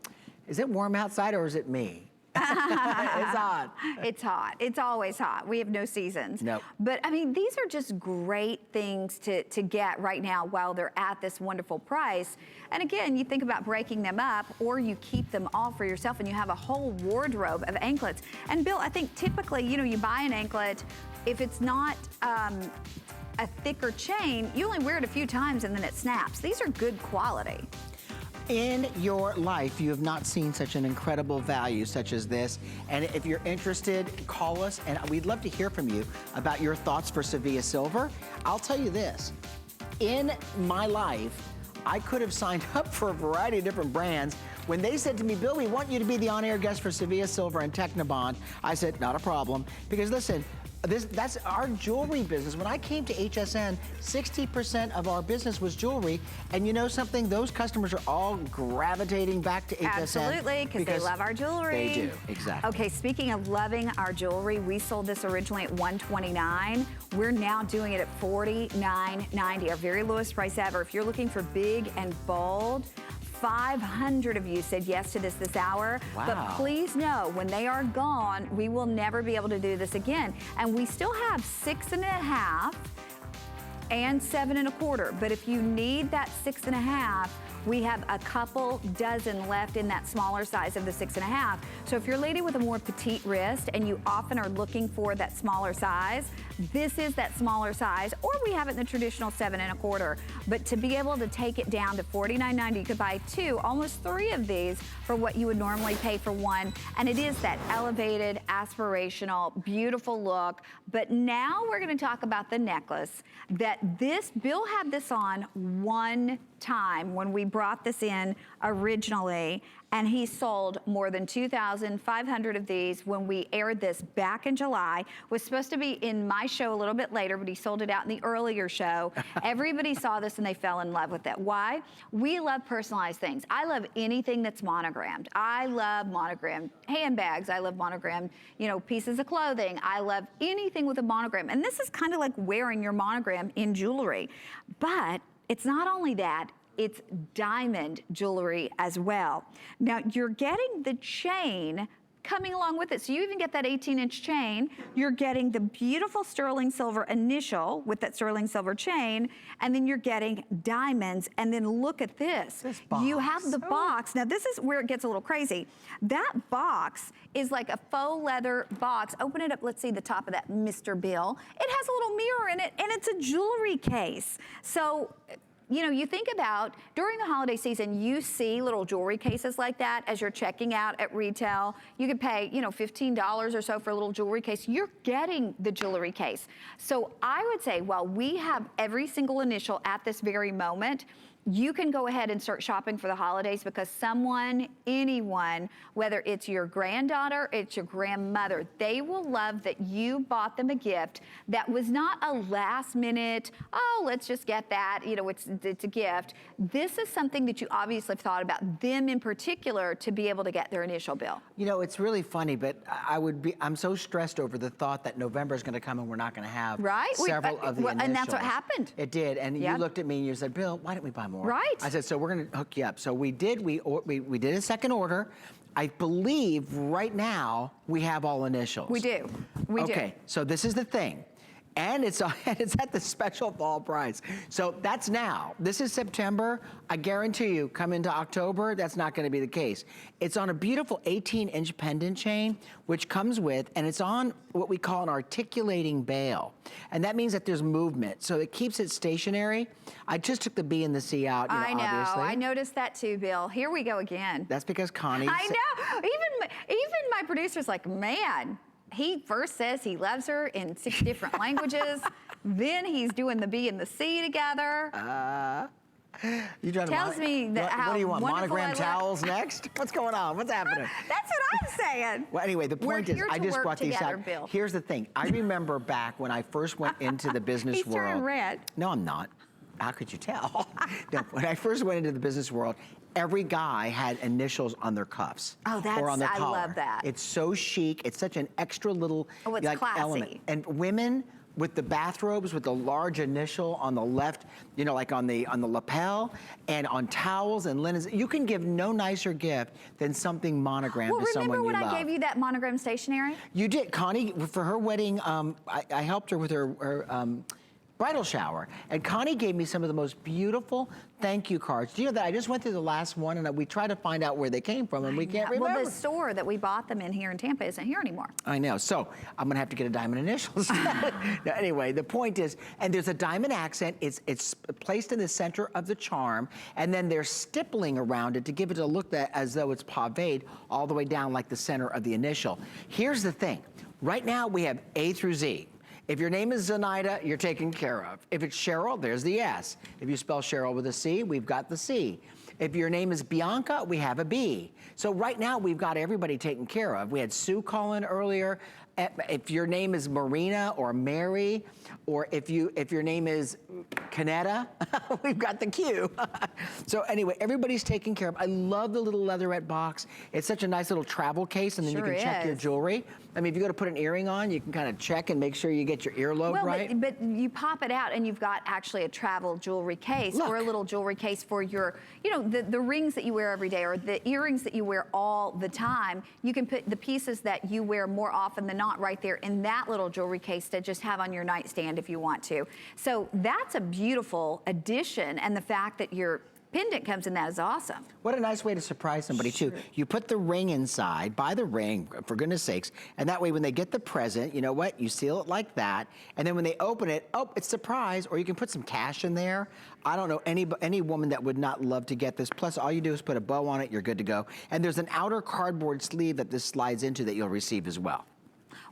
Speaker 2: is it warm outside or is it me? It's hot.
Speaker 1: It's hot. It's always hot. We have no seasons.
Speaker 2: Nope.
Speaker 1: But I mean, these are just great things to get right now while they're at this wonderful price. And again, you think about breaking them up, or you keep them all for yourself and you have a whole wardrobe of anklets. And Bill, I think typically, you know, you buy an anklet, if it's not a thicker chain, you only wear it a few times and then it snaps. These are good quality.
Speaker 2: In your life, you have not seen such an incredible value such as this. And if you're interested, call us, and we'd love to hear from you about your thoughts for Sevilla Silver. I'll tell you this, in my life, I could have signed up for a variety of different brands. When they said to me, Bill, we want you to be the on-air guest for Sevilla Silver and Technobond, I said, not a problem, because listen, that's our jewelry business. When I came to HSN, 60% of our business was jewelry. And you know something? Those customers are all gravitating back to HSN.
Speaker 1: Absolutely, because they love our jewelry.
Speaker 2: They do, exactly.
Speaker 1: Okay, speaking of loving our jewelry, we sold this originally at $129. We're now doing it at $49.90, our very lowest price ever. If you're looking for big and bold, 500 of you said yes to this hour.
Speaker 2: Wow.
Speaker 1: But please know, when they are gone, we will never be able to do this again. And we still have 6.5 and 7.25. But if you need that 6.5, we have a couple dozen left in that smaller size of the 6.5. So if you're a lady with a more petite wrist and you often are looking for that smaller size, this is that smaller size, or we have it in the traditional 7.25. But to be able to take it down to $49.90, you could buy two, almost three of these for what you would normally pay for one. And it is that elevated, aspirational, beautiful look. But now we're gonna talk about the necklace that Bill had this on one time when we brought this in originally, and he sold more than 2,500 of these when we aired this back in July. Was supposed to be in my show a little bit later, but he sold it out in the earlier show. Everybody saw this and they fell in love with it. Why? We love personalized things. I love anything that's monogrammed. I love monogrammed handbags. I love monogrammed, you know, pieces of clothing. I love anything with a monogram. And this is kind of like wearing your monogram in jewelry. But it's not only that, it's diamond jewelry as well. Now, you're getting the chain coming along with it. So you even get that 18-inch chain. You're getting the beautiful sterling silver initial with that sterling silver chain, and then you're getting diamonds. And then look at this. You have the box. Now, this is where it gets a little crazy. That box is like a faux leather box. Open it up. Let's see the top of that, Mr. Bill. It has a little mirror in it, and it's a jewelry case. So, you know, you think about during the holiday season, you see little jewelry cases like that as you're checking out at retail. You could pay, you know, $15 or so for a little jewelry case. You're getting the jewelry case. So I would say, while we have every single initial at this very moment, you can go ahead and start shopping for the holidays, because someone, anyone, whether it's your granddaughter, it's your grandmother, they will love that you bought them a gift that was not a last minute, oh, let's just get that, you know, it's a gift. This is something that you obviously have thought about them in particular to be able to get their initial bill.
Speaker 2: You know, it's really funny, but I'm so stressed over the thought that November is gonna come and we're not gonna have several of the initials.
Speaker 1: And that's what happened.
Speaker 2: It did, and
Speaker 1: Yeah.
Speaker 2: you looked at me and you said, Bill, why don't we buy more? anymore.
Speaker 1: Right.
Speaker 2: I said, so we're gonna hook you up. So we did a second order. I believe right now we have all initials.
Speaker 1: We do. We do.
Speaker 2: Okay, so this is the thing. And it's at the special fall price. So that's now. This is September. I guarantee you, come into October, that's not gonna be the case. It's on a beautiful 18-inch pendant chain, which comes with, and it's on what we call an articulating bail. And that means that there's movement, so it keeps it stationary. I just took the B and the C out, you know,
Speaker 1: I know,
Speaker 2: obviously.
Speaker 1: I noticed that too, Bill. Here we go again.
Speaker 2: That's because Connie...
Speaker 1: I know, even my producer's like, man, he first says he loves her in 6 different languages. Then he's doing the B and the C together.
Speaker 2: You trying
Speaker 1: Tells
Speaker 2: to
Speaker 1: me that
Speaker 2: what do you want,
Speaker 1: wonderful
Speaker 2: monogram
Speaker 1: I look.
Speaker 2: towels next? What's going on? What's happening?
Speaker 1: That's what I'm saying.
Speaker 2: Well, anyway, the point is,
Speaker 1: here
Speaker 2: I
Speaker 1: to
Speaker 2: just
Speaker 1: work
Speaker 2: brought these
Speaker 1: together,
Speaker 2: out.
Speaker 1: Bill.
Speaker 2: Here's the thing. I remember back when I first went into the business
Speaker 1: He's
Speaker 2: world.
Speaker 1: turning red.
Speaker 2: No, I'm not. How could you tell? No, when I first went into the business world, every guy had initials on their cuffs.
Speaker 1: Oh,
Speaker 2: or on their
Speaker 1: I
Speaker 2: collar.
Speaker 1: love that.
Speaker 2: It's so chic. It's such an extra little
Speaker 1: it's classy.
Speaker 2: element. And women with the bathrobes with the large initial on the left, you know, like on the lapel, and on towels and linens. You can give no nicer gift than something monogrammed to someone you love.
Speaker 1: Remember when I gave you that monogram stationery?
Speaker 2: You did. Connie, for her wedding, I helped her with her bridal shower, and Connie gave me some of the most beautiful thank you cards. Do you know that I just went through the last one, and we tried to find out where they came from, and we can't remember.
Speaker 1: Well, the store that we bought them in here in Tampa isn't here anymore.
Speaker 2: I know, so I'm gonna have to get a diamond initials. No, anyway, the point is, and there's a diamond accent, it's placed in the center of the charm, and then there's stippling around it to give it a look that as though it's paved all the way down like the center of the initial. Here's the thing, right now we have A through Z. If your name is Zenaida, you're taken care of. If it's Cheryl, there's the S. If you spell Cheryl with a C, we've got the C. If your name is Bianca, we have a B. So right now, we've got everybody taken care of. We had Sue call in earlier. If your name is Marina or Mary, or if your name is Canetta, we've got the Q. So anyway, everybody's taken care of. I love the little leatherette box. It's such a nice little travel case, and then
Speaker 1: Sure
Speaker 2: you can check your
Speaker 1: is.
Speaker 2: jewelry. I mean, if you go to put an earring on, you can kind of check and make sure you get your earlobe right.
Speaker 1: But you pop it out and you've got actually a travel jewelry case or a little jewelry case for your, you know, the rings that you wear every day or the earrings that you wear all the time. You can put the pieces that you wear more often than not right there in that little jewelry case to just have on your nightstand if you want to. So that's a beautiful addition, and the fact that your pendant comes in that is awesome.
Speaker 2: What a nice way to surprise somebody too. You put the ring inside, buy the ring, for goodness sakes, and that way when they get the present, you know what, you seal it like that, and then when they open it, oh, it's surprise, or you can put some cash in there. I don't know any woman that would not love to get this. Plus, all you do is put a bow on it, you're good to go. And there's an outer cardboard sleeve that this slides into that you'll receive as well.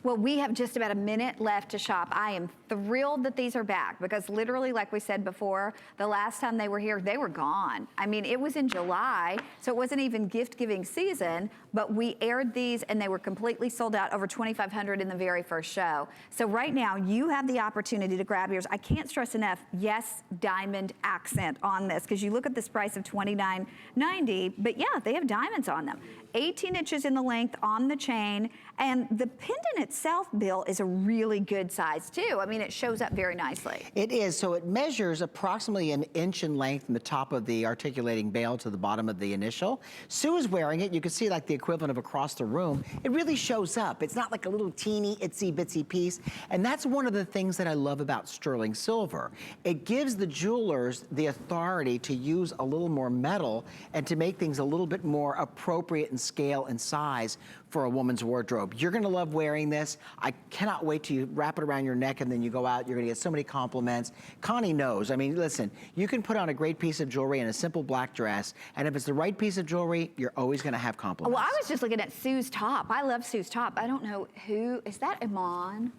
Speaker 1: Well, we have just about a minute left to shop. I am thrilled that these are back because literally, like we said before, the last time they were here, they were gone. I mean, it was in July, so it wasn't even gift-giving season, but we aired these and they were completely sold out, over 2,500 in the very first show. So right now, you have the opportunity to grab yours. I can't stress enough, yes, diamond accent on this, because you look at this price of $29.90, but yeah, they have diamonds on them. 18 inches in the length on the chain, and the pendant itself, Bill, is a really good size too. I mean, it shows up very nicely.
Speaker 2: It is, so it measures approximately 1 inch in length from the top of the articulating bail to the bottom of the initial. Sue is wearing it. You can see like the equivalent of across the room. It really shows up. It's not like a little teeny itsy bitsy piece. And that's one of the things that I love about sterling silver. It gives the jewelers the authority to use a little more metal and to make things a little bit more appropriate in scale and size for a woman's wardrobe. You're gonna love wearing this. I cannot wait till you wrap it around your neck and then you go out, you're gonna get so many compliments. Connie knows, I mean, listen, you can put on a great piece of jewelry and a simple black dress, and if it's the right piece of jewelry, you're always gonna have compliments.
Speaker 1: Well, I was just looking at Sue's top. I love Sue's top. I don't know who, is that Iman?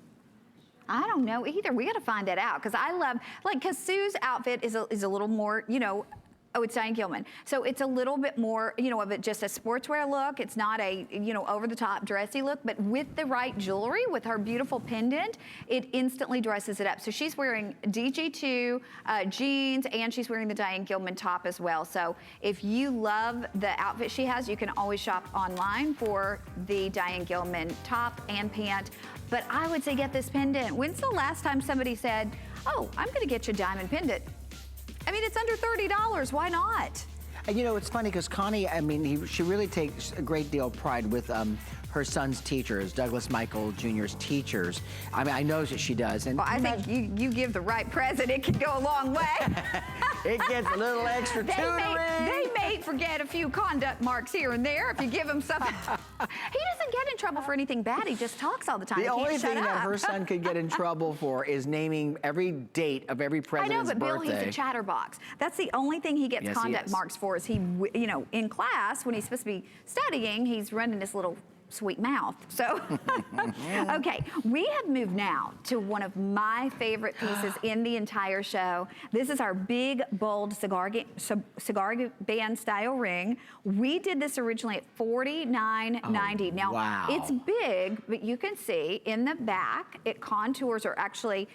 Speaker 1: I don't know either. We gotta find that out, because I love, like, because Sue's outfit is a little more, you know, oh, it's Diane Gilman. So it's a little bit more, you know, of it just a sportswear look. It's not a, you know, over-the-top dressy look, but with the right jewelry, with her beautiful pendant, it instantly dresses it up. So she's wearing DG2 jeans, and she's wearing the Diane Gilman top as well. So if you love the outfit she has, you can always shop online for the Diane Gilman top and pant. But I would say get this pendant. When's the last time somebody said, oh, I'm gonna get you a diamond pendant? I mean, it's under $30, why not?
Speaker 2: And you know, it's funny because Connie, I mean, she really takes a great deal of pride with her son's teachers, Douglas Michael Jr.'s teachers. I mean, I know that she does. And
Speaker 1: well, I think you give the right present, it can go a long way.
Speaker 2: It gets a little extra tutoring.
Speaker 1: They may forget a few conduct marks here and there if you give him something. He doesn't get in trouble for anything bad. He just talks all the time.
Speaker 2: The only thing that her son could get in trouble for is naming every date of every president's birthday.
Speaker 1: I know, but Bill, he's a chatterbox. That's the only thing he gets conduct marks for is he, you know, in class, when he's supposed to be studying, he's running this little sweet mouth. So, okay, we have moved now to one of my favorite pieces in the entire show. This is our big, bold cigar band style ring. We did this originally at $49.90. Now,
Speaker 2: wow.
Speaker 1: It's big, but you can see in the back, it contours are actually,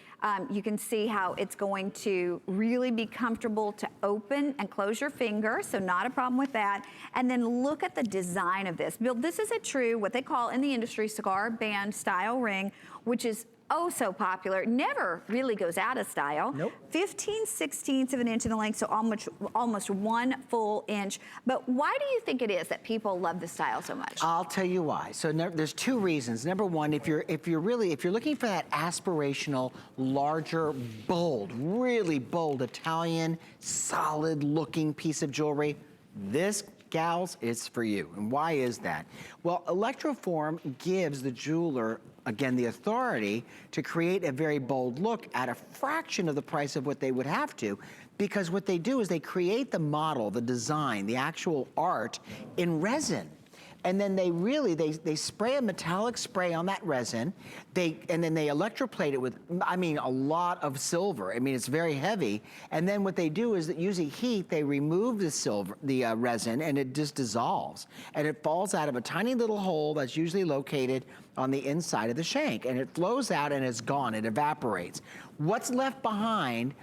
Speaker 1: you can see how it's going to really be comfortable to open and close your finger, so not a problem with that. And then look at the design of this. Bill, this is a true, what they call in the industry, cigar band style ring, which is oh so popular. Never really goes out of style.
Speaker 2: Nope.
Speaker 1: 15/16 of an inch in the length, so almost 1 full inch. But why do you think it is that people love this style so much?
Speaker 2: I'll tell you why. So there's two reasons. Number one, if you're looking for that aspirational, larger, bold, really bold Italian, solid looking piece of jewelry, this, gals, it's for you. And why is that? Well, electroform gives the jeweler, again, the authority to create a very bold look at a fraction of the price of what they would have to, because what they do is they create the model, the design, the actual art in resin. And then they spray a metallic spray on that resin, and then they electroplate it with, I mean, a lot of silver. I mean, it's very heavy. And then what they do is that using heat, they remove the resin, and it just dissolves. And it falls out of a tiny little hole that's usually located on the inside of the shank. And it flows out and it's gone, it evaporates. What's left behind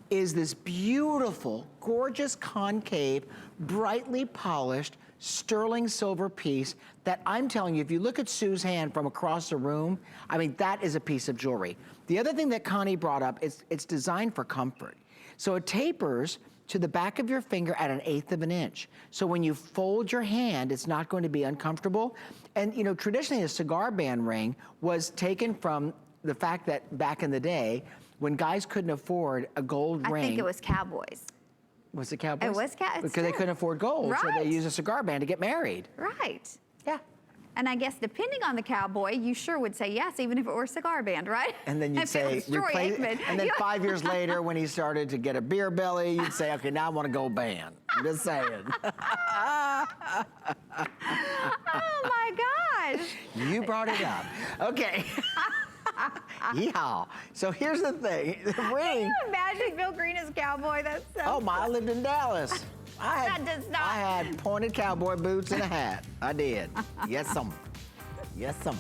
Speaker 2: is this beautiful, gorgeous, concave, brightly polished, sterling silver piece that I'm telling you, if you look at Sue's hand from across the room, I mean, that is a piece of jewelry. The other thing that Connie brought up is it's designed for comfort. So it tapers to the back of your finger at 1/8 of an inch. So when you fold your hand, it's not going to be uncomfortable. And you know, traditionally a cigar band ring was taken from the fact that back in the day, when guys couldn't afford a gold ring.
Speaker 1: I think it was cowboys.
Speaker 2: Was it cowboys?
Speaker 1: It was cowboys.
Speaker 2: Because they couldn't afford gold,
Speaker 1: right.
Speaker 2: So they used a cigar band to get married.
Speaker 1: Right.
Speaker 2: Yeah.
Speaker 1: And I guess depending on the cowboy, you sure would say yes, even if it were a cigar band, right?
Speaker 2: And then you'd say, replace, and then 5 years later, when he started to get a beer belly, you'd say, okay, now I want a gold band. I'm just saying.
Speaker 1: Oh my gosh.
Speaker 2: You brought it up. Okay. Yeehaw. So here's the thing. The ring.
Speaker 1: Can you imagine Bill Green as cowboy? That's so
Speaker 2: Oh, I lived in Dallas. I had pointed cowboy boots and a hat. I did. Yes, some. Yes, some.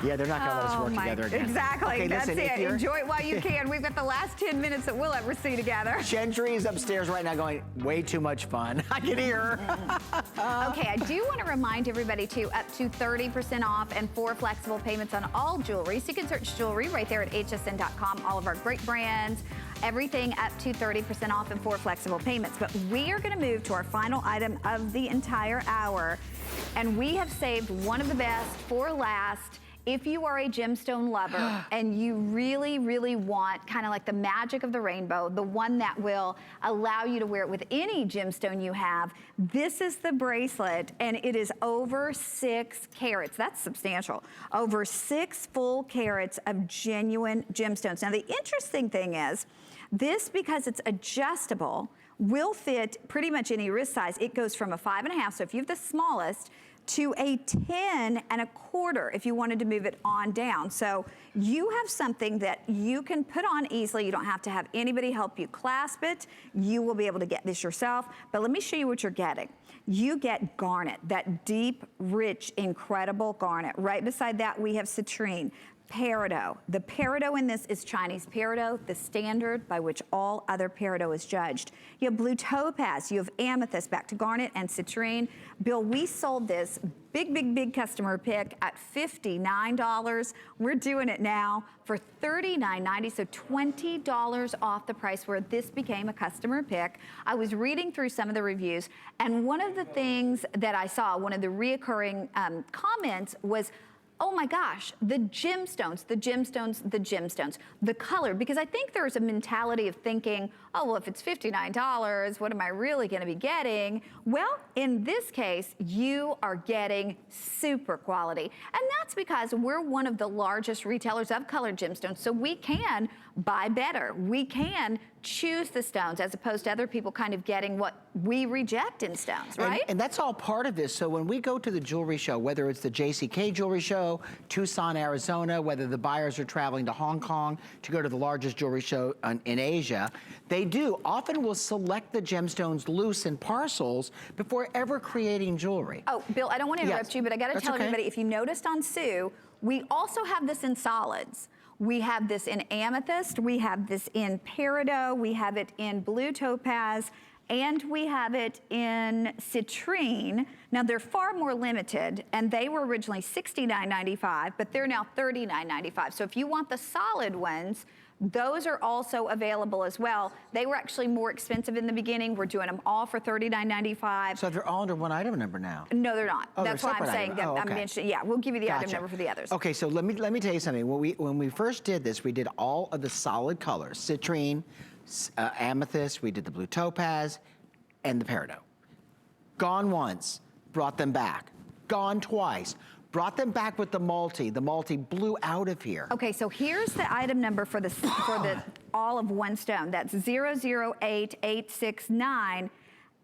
Speaker 2: Yeah, they're not going to let us work together again.
Speaker 1: Exactly.
Speaker 2: Okay,
Speaker 1: that's
Speaker 2: listen,
Speaker 1: it. Enjoy it while you can. We've got the last 10 minutes that we'll ever see together.
Speaker 2: Gentry is upstairs right now going, way too much fun. I can hear her.
Speaker 1: Okay, I do want to remind everybody too, up to 30% off and 4 flexible payments on all jewelry. So you can search jewelry right there at hsn.com. All of our great brands, everything up to 30% off and 4 flexible payments. But we are going to move to our final item of the entire hour. And we have saved one of the best for last. If you are a gemstone lover and you really, really want kind of like the magic of the rainbow, the one that will allow you to wear it with any gemstone you have, this is the bracelet, and it is over 6 carats. That's substantial. Over 6 full carats of genuine gemstones. Now, the interesting thing is, this, because it's adjustable, will fit pretty much any wrist size. It goes from a 5.5, so if you have the smallest, to a 10.25 if you wanted to move it on down. So you have something that you can put on easily. You don't have to have anybody help you clasp it. You will be able to get this yourself. But let me show you what you're getting. You get garnet, that deep, rich, incredible garnet. Right beside that, we have citrine. Peridot. The peridot in this is Chinese peridot, the standard by which all other peridot is judged. You have blue topaz, you have amethyst, back to garnet and citrine. Bill, we sold this big customer pick at $59. We're doing it now for $39.90, so $20 off the price where this became a customer pick. I was reading through some of the reviews, and one of the things that I saw, one of the reoccurring comments was, oh my gosh, the gemstones, the color, because I think there's a mentality of thinking, oh, well, if it's $59, what am I really gonna be getting? Well, in this case, you are getting super quality. And that's because we're one of the largest retailers of colored gemstones, so we can buy better. We can choose the stones as opposed to other people kind of getting what we reject in stones, right?
Speaker 2: And that's all part of this. So when we go to the jewelry show, whether it's the JCK jewelry show, Tucson, Arizona, whether the buyers are traveling to Hong Kong to go to the largest jewelry show in Asia, they often will select the gemstones loose in parcels before ever creating jewelry.
Speaker 1: Oh, Bill, I don't want to interrupt you, but I got to tell everybody, if you noticed on Sue, we also have this in solids. We have this in amethyst, we have this in peridot, we have it in blue topaz, and we have it in citrine. Now they're far more limited, and they were originally $69.95, but they're now $39.95. So if you want the solid ones, those are also available as well. They were actually more expensive in the beginning. We're doing them all for $39.95.
Speaker 2: So they're all under one item number now?
Speaker 1: No, they're not.
Speaker 2: Oh,
Speaker 1: that's why I'm saying that. I'm mentioning. Yeah, we'll give you the item number for the others.
Speaker 2: Okay, so let me tell you something. When we first did this, we did all of the solid colors: citrine, amethyst. We did the blue topaz, and the peridot. Gone once, brought them back. Gone twice. Brought them back with the multi. The multi blew out of here.
Speaker 1: Okay, so here's the item number for the all of one stone. That's 008869.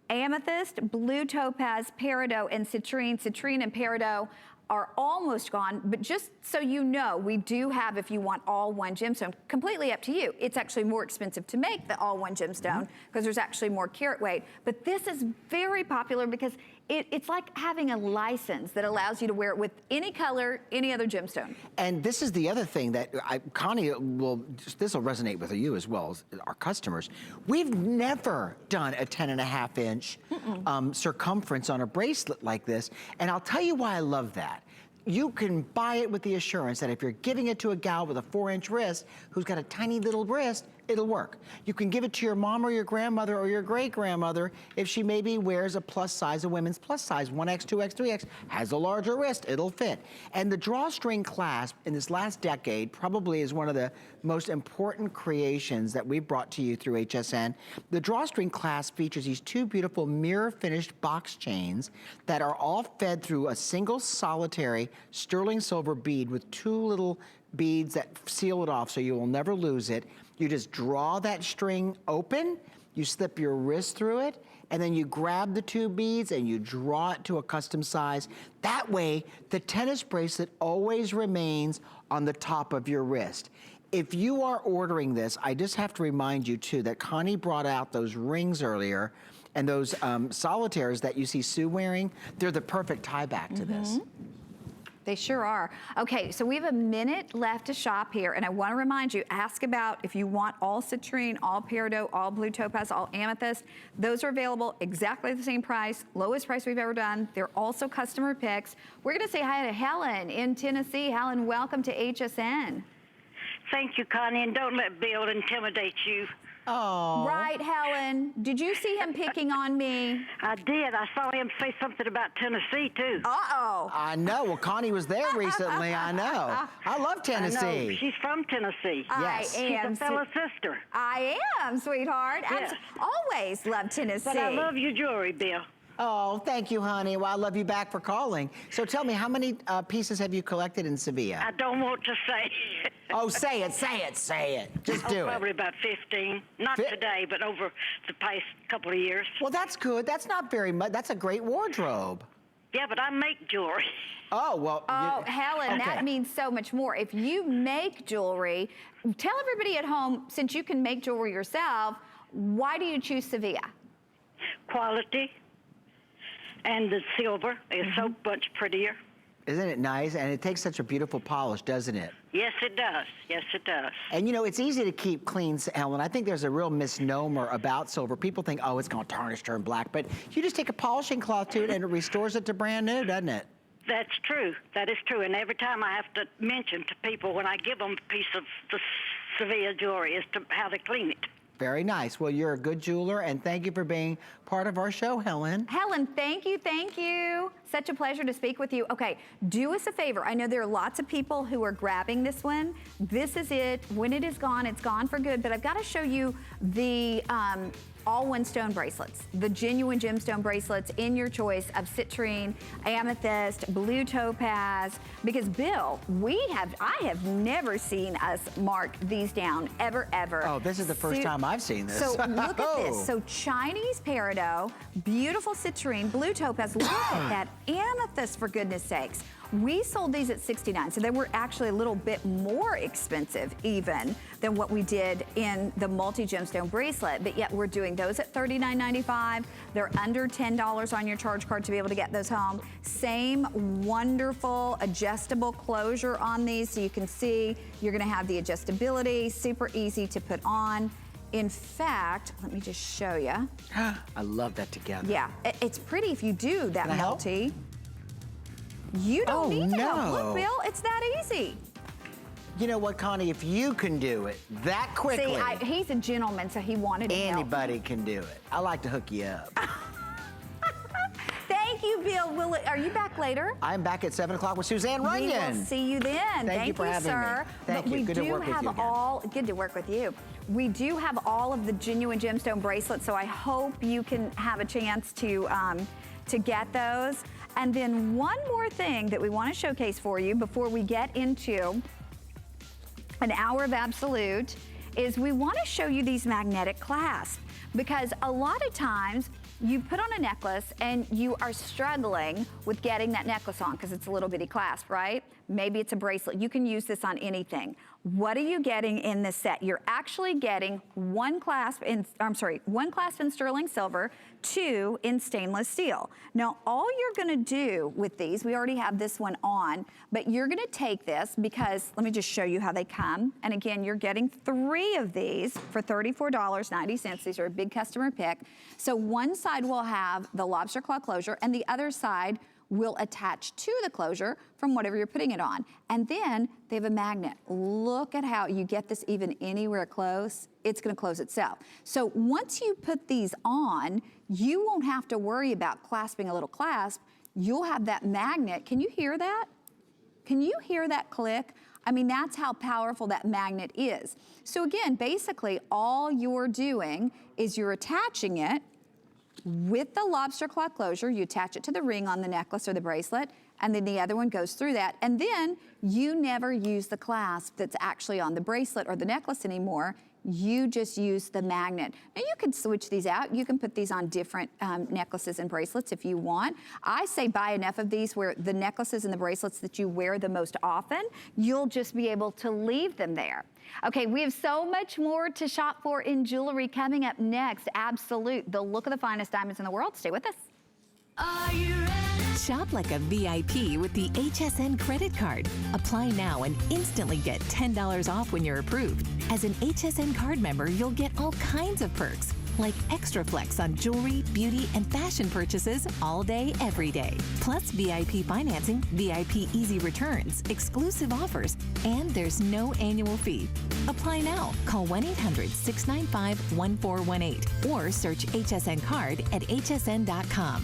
Speaker 1: Amethyst, blue topaz, peridot, and citrine. Citrine and peridot are almost gone, but just so you know, we do have, if you want all one gemstone, completely up to you. It's actually more expensive to make the all one gemstone because there's actually more carat weight. But this is very popular because it's like having a license that allows you to wear it with any color, any other gemstone. And
Speaker 2: this is the other thing that Connie this will resonate with you as well as our customers. We've never done a 10.5 inch circumference on a bracelet like this. And I'll tell you why I love that. You can buy it with the assurance that if you're giving it to a gal with a 4-inch wrist who's got a tiny little wrist, it'll work. You can give it to your mom or your grandmother or your great-grandmother if she maybe wears a plus size, a women's plus size, 1X, 2X, 3X, has a larger wrist, it'll fit. And the Drawstring Clasp in this last decade probably is one of the most important creations that we've brought to you through HSN. The Drawstring Clasp features these two beautiful mirror-finished box chains that are all fed through a single solitary sterling silver bead with two little beads that seal it off so you will never lose it. You just draw that string open, you slip your wrist through it, and then you grab the two beads and you draw it to a custom size. That way, the tennis bracelet always remains on the top of your wrist. If you are ordering this, I just have to remind you too that Connie brought out those rings earlier, and those solitaires that you see Sue wearing, they're the perfect tie back to this.
Speaker 1: They sure are. Okay, so we have a minute left to shop here, and I want to remind you, ask about if you want all citrine, all peridot, all blue topaz, all amethyst. Those are available exactly the same price, lowest price we've ever done. They're also customer picks. We're going to say hi to Helen in Tennessee. Helen, welcome to HSN.
Speaker 4: Thank you, Connie, and don't let Bill intimidate you.
Speaker 2: Oh.
Speaker 1: Right, Helen. Did you see him picking on me?
Speaker 4: I did. I saw him say something about Tennessee, too.
Speaker 1: Uh-oh.
Speaker 2: I know. Well, Connie was there recently. I know. I love Tennessee.
Speaker 4: I know. She's from Tennessee.
Speaker 2: Yes.
Speaker 1: I am.
Speaker 4: She's a fellow sister.
Speaker 1: I am, sweetheart.
Speaker 4: Yes.
Speaker 1: Always love Tennessee.
Speaker 4: But I love your jewelry, Bill.
Speaker 2: Oh, thank you, honey. Well, I love you back for calling. So tell me, how many pieces have you collected in Sevilla?
Speaker 4: I don't want to say.
Speaker 2: Oh, say it, say it, say it. Just do it.
Speaker 4: Probably about 15. Not today, but over the past couple of years.
Speaker 2: Well, that's good. That's not very much. That's a great wardrobe.
Speaker 4: Yeah, but I make jewelry.
Speaker 2: Oh, well.
Speaker 1: Oh, Helen, that means so much more. If you make jewelry, tell everybody at home, since you can make jewelry yourself, why do you choose Sevilla?
Speaker 4: Quality. And the silver is so much prettier.
Speaker 2: Isn't it nice? And it takes such a beautiful polish, doesn't it?
Speaker 4: Yes, it does. Yes, it does.
Speaker 2: And you know, it's easy to keep clean, Helen. I think there's a real misnomer about silver. People think, oh, it's going to tarnish, turn black. But you just take a polishing cloth to it and it restores it to brand new, doesn't it?
Speaker 4: That's true. That is true. And every time I have to mention to people when I give them a piece of the Sevilla jewelry is to how to clean it.
Speaker 2: Very nice. Well, you're a good jeweler, and thank you for being part of our show, Helen.
Speaker 1: Helen, thank you, thank you. Such a pleasure to speak with you. Okay, do us a favor. I know there are lots of people who are grabbing this one. This is it. When it is gone, it's gone for good. But I've got to show you the all one stone bracelets, the genuine gemstone bracelets in your choice of citrine, amethyst, blue topaz, because Bill, I have never seen us mark these down ever.
Speaker 2: Oh, this is the first time I've seen this.
Speaker 1: So look at this. So Chinese peridot, beautiful citrine, blue topaz, look at that amethyst, for goodness sakes. We sold these at $69, so they were actually a little bit more expensive even than what we did in the multi-gemstone bracelet, but yet we're doing those at $39.95. They're under $10 on your charge card to be able to get those home. Same wonderful adjustable closure on these, so you can see you're gonna have the adjustability, super easy to put on. In fact, let me just show you.
Speaker 2: I love that together.
Speaker 1: Yeah, it's pretty if you do that
Speaker 2: Can I help?
Speaker 1: multi. You don't need to help.
Speaker 2: no.
Speaker 1: Look, Bill, it's that easy.
Speaker 2: You know what, Connie? If you can do it that quickly,
Speaker 1: See, he's a gentleman, so he wanted to help.
Speaker 2: anybody can do it. I like to hook you up.
Speaker 1: Thank you, Bill. Are you back later?
Speaker 2: I'm back at 7 o'clock with Suzanne Runyon.
Speaker 1: We will see you then.
Speaker 2: Thank you for having me.
Speaker 1: sir.
Speaker 2: Thank
Speaker 1: But
Speaker 2: you.
Speaker 1: we
Speaker 2: Good to
Speaker 1: do
Speaker 2: work with you
Speaker 1: have
Speaker 2: again.
Speaker 1: good to work with you. We do have all of the genuine gemstone bracelets, so I hope you can have a chance to get those. And then one more thing that we want to showcase for you before we get into an hour of absolute is we want to show you these magnetic clasps, because a lot of times you put on a necklace and you are struggling with getting that necklace on because it's a little bitty clasp, right? Maybe it's a bracelet. You can use this on anything. What are you getting in this set? You're actually getting one clasp in sterling silver, 2 in stainless steel. Now, all you're gonna do with these, we already have this one on, but you're gonna take this because, let me just show you how they come. And again, you're getting 3 of these for $34.90. These are a big customer pick. So one side will have the lobster claw closure and the other side will attach to the closure from whatever you're putting it on. And then they have a magnet. Look at how you get this even anywhere close. It's gonna close itself. So once you put these on, you won't have to worry about clasping a little clasp. You'll have that magnet. Can you hear that? Can you hear that click? I mean, that's how powerful that magnet is. So again, basically all you're doing is you're attaching it with the lobster claw closure. You attach it to the ring on the necklace or the bracelet, and then the other one goes through that. And then you never use the clasp that's actually on the bracelet or the necklace anymore. You just use the magnet. Now you can switch these out. You can put these on different necklaces and bracelets if you want. I say buy enough of these where the necklaces and the bracelets that you wear the most often, you'll just be able to leave them there. Okay, we have so much more to shop for in jewelry coming up next. Absolute, the look of the finest diamonds in the world. Stay with us.
Speaker 5: Are you ready? Shop like a VIP with the HSN credit card. Apply now and instantly get $10 off when you're approved. As an HSN card member, you'll get all kinds of perks, like extra flex on jewelry, beauty, and fashion purchases all day, every day. Plus VIP financing, VIP easy returns, exclusive offers, and there's no annual fee. Apply now. Call 1-800-695-1418 or search HSN card at hsn.com.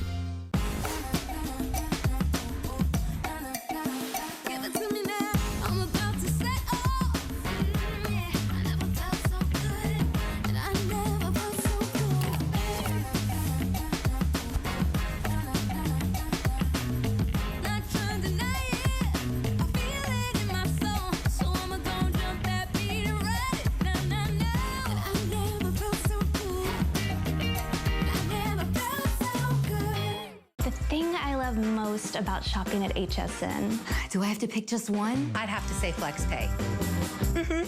Speaker 6: Most about shopping at HSN.
Speaker 7: Do I have to pick just one?
Speaker 8: I'd have to say FlexPay.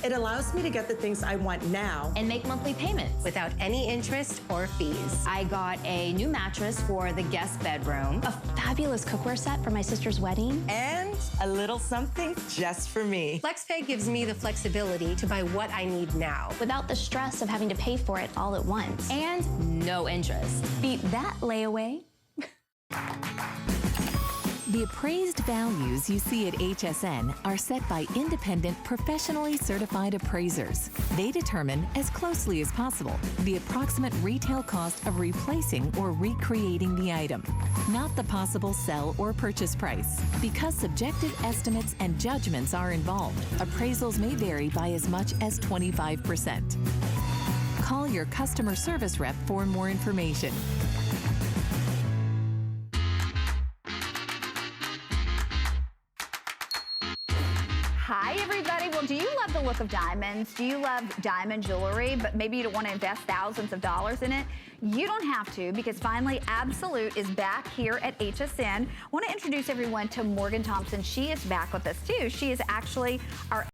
Speaker 9: It allows me to get the things I want now
Speaker 7: And make monthly payments.
Speaker 8: Without any interest or fees.
Speaker 7: I got a new mattress for the guest bedroom.
Speaker 6: A fabulous cookware set for my sister's wedding.
Speaker 9: and a little something just for me.
Speaker 8: FlexPay gives me the flexibility to buy what I need now.
Speaker 6: Without the stress of having to pay for it all at once.
Speaker 7: And no interest.
Speaker 6: Beat that layaway.
Speaker 5: The appraised values you see at HSN are set by independent, professionally certified appraisers. They determine, as closely as possible, the approximate retail cost of replacing or recreating the item, not the possible sell or purchase price. Because subjective estimates and judgments are involved, appraisals may vary by as much as 25%. Call your customer service rep for more information.
Speaker 1: Hi, everybody. Well, do you love the look of diamonds? Do you love diamond jewelry, but maybe you don't want to invest thousands of dollars in it? You don't have to, because finally Absolute is back here at HSN. I want to introduce everyone to Morgan Thompson. She is back with us too. She is actually our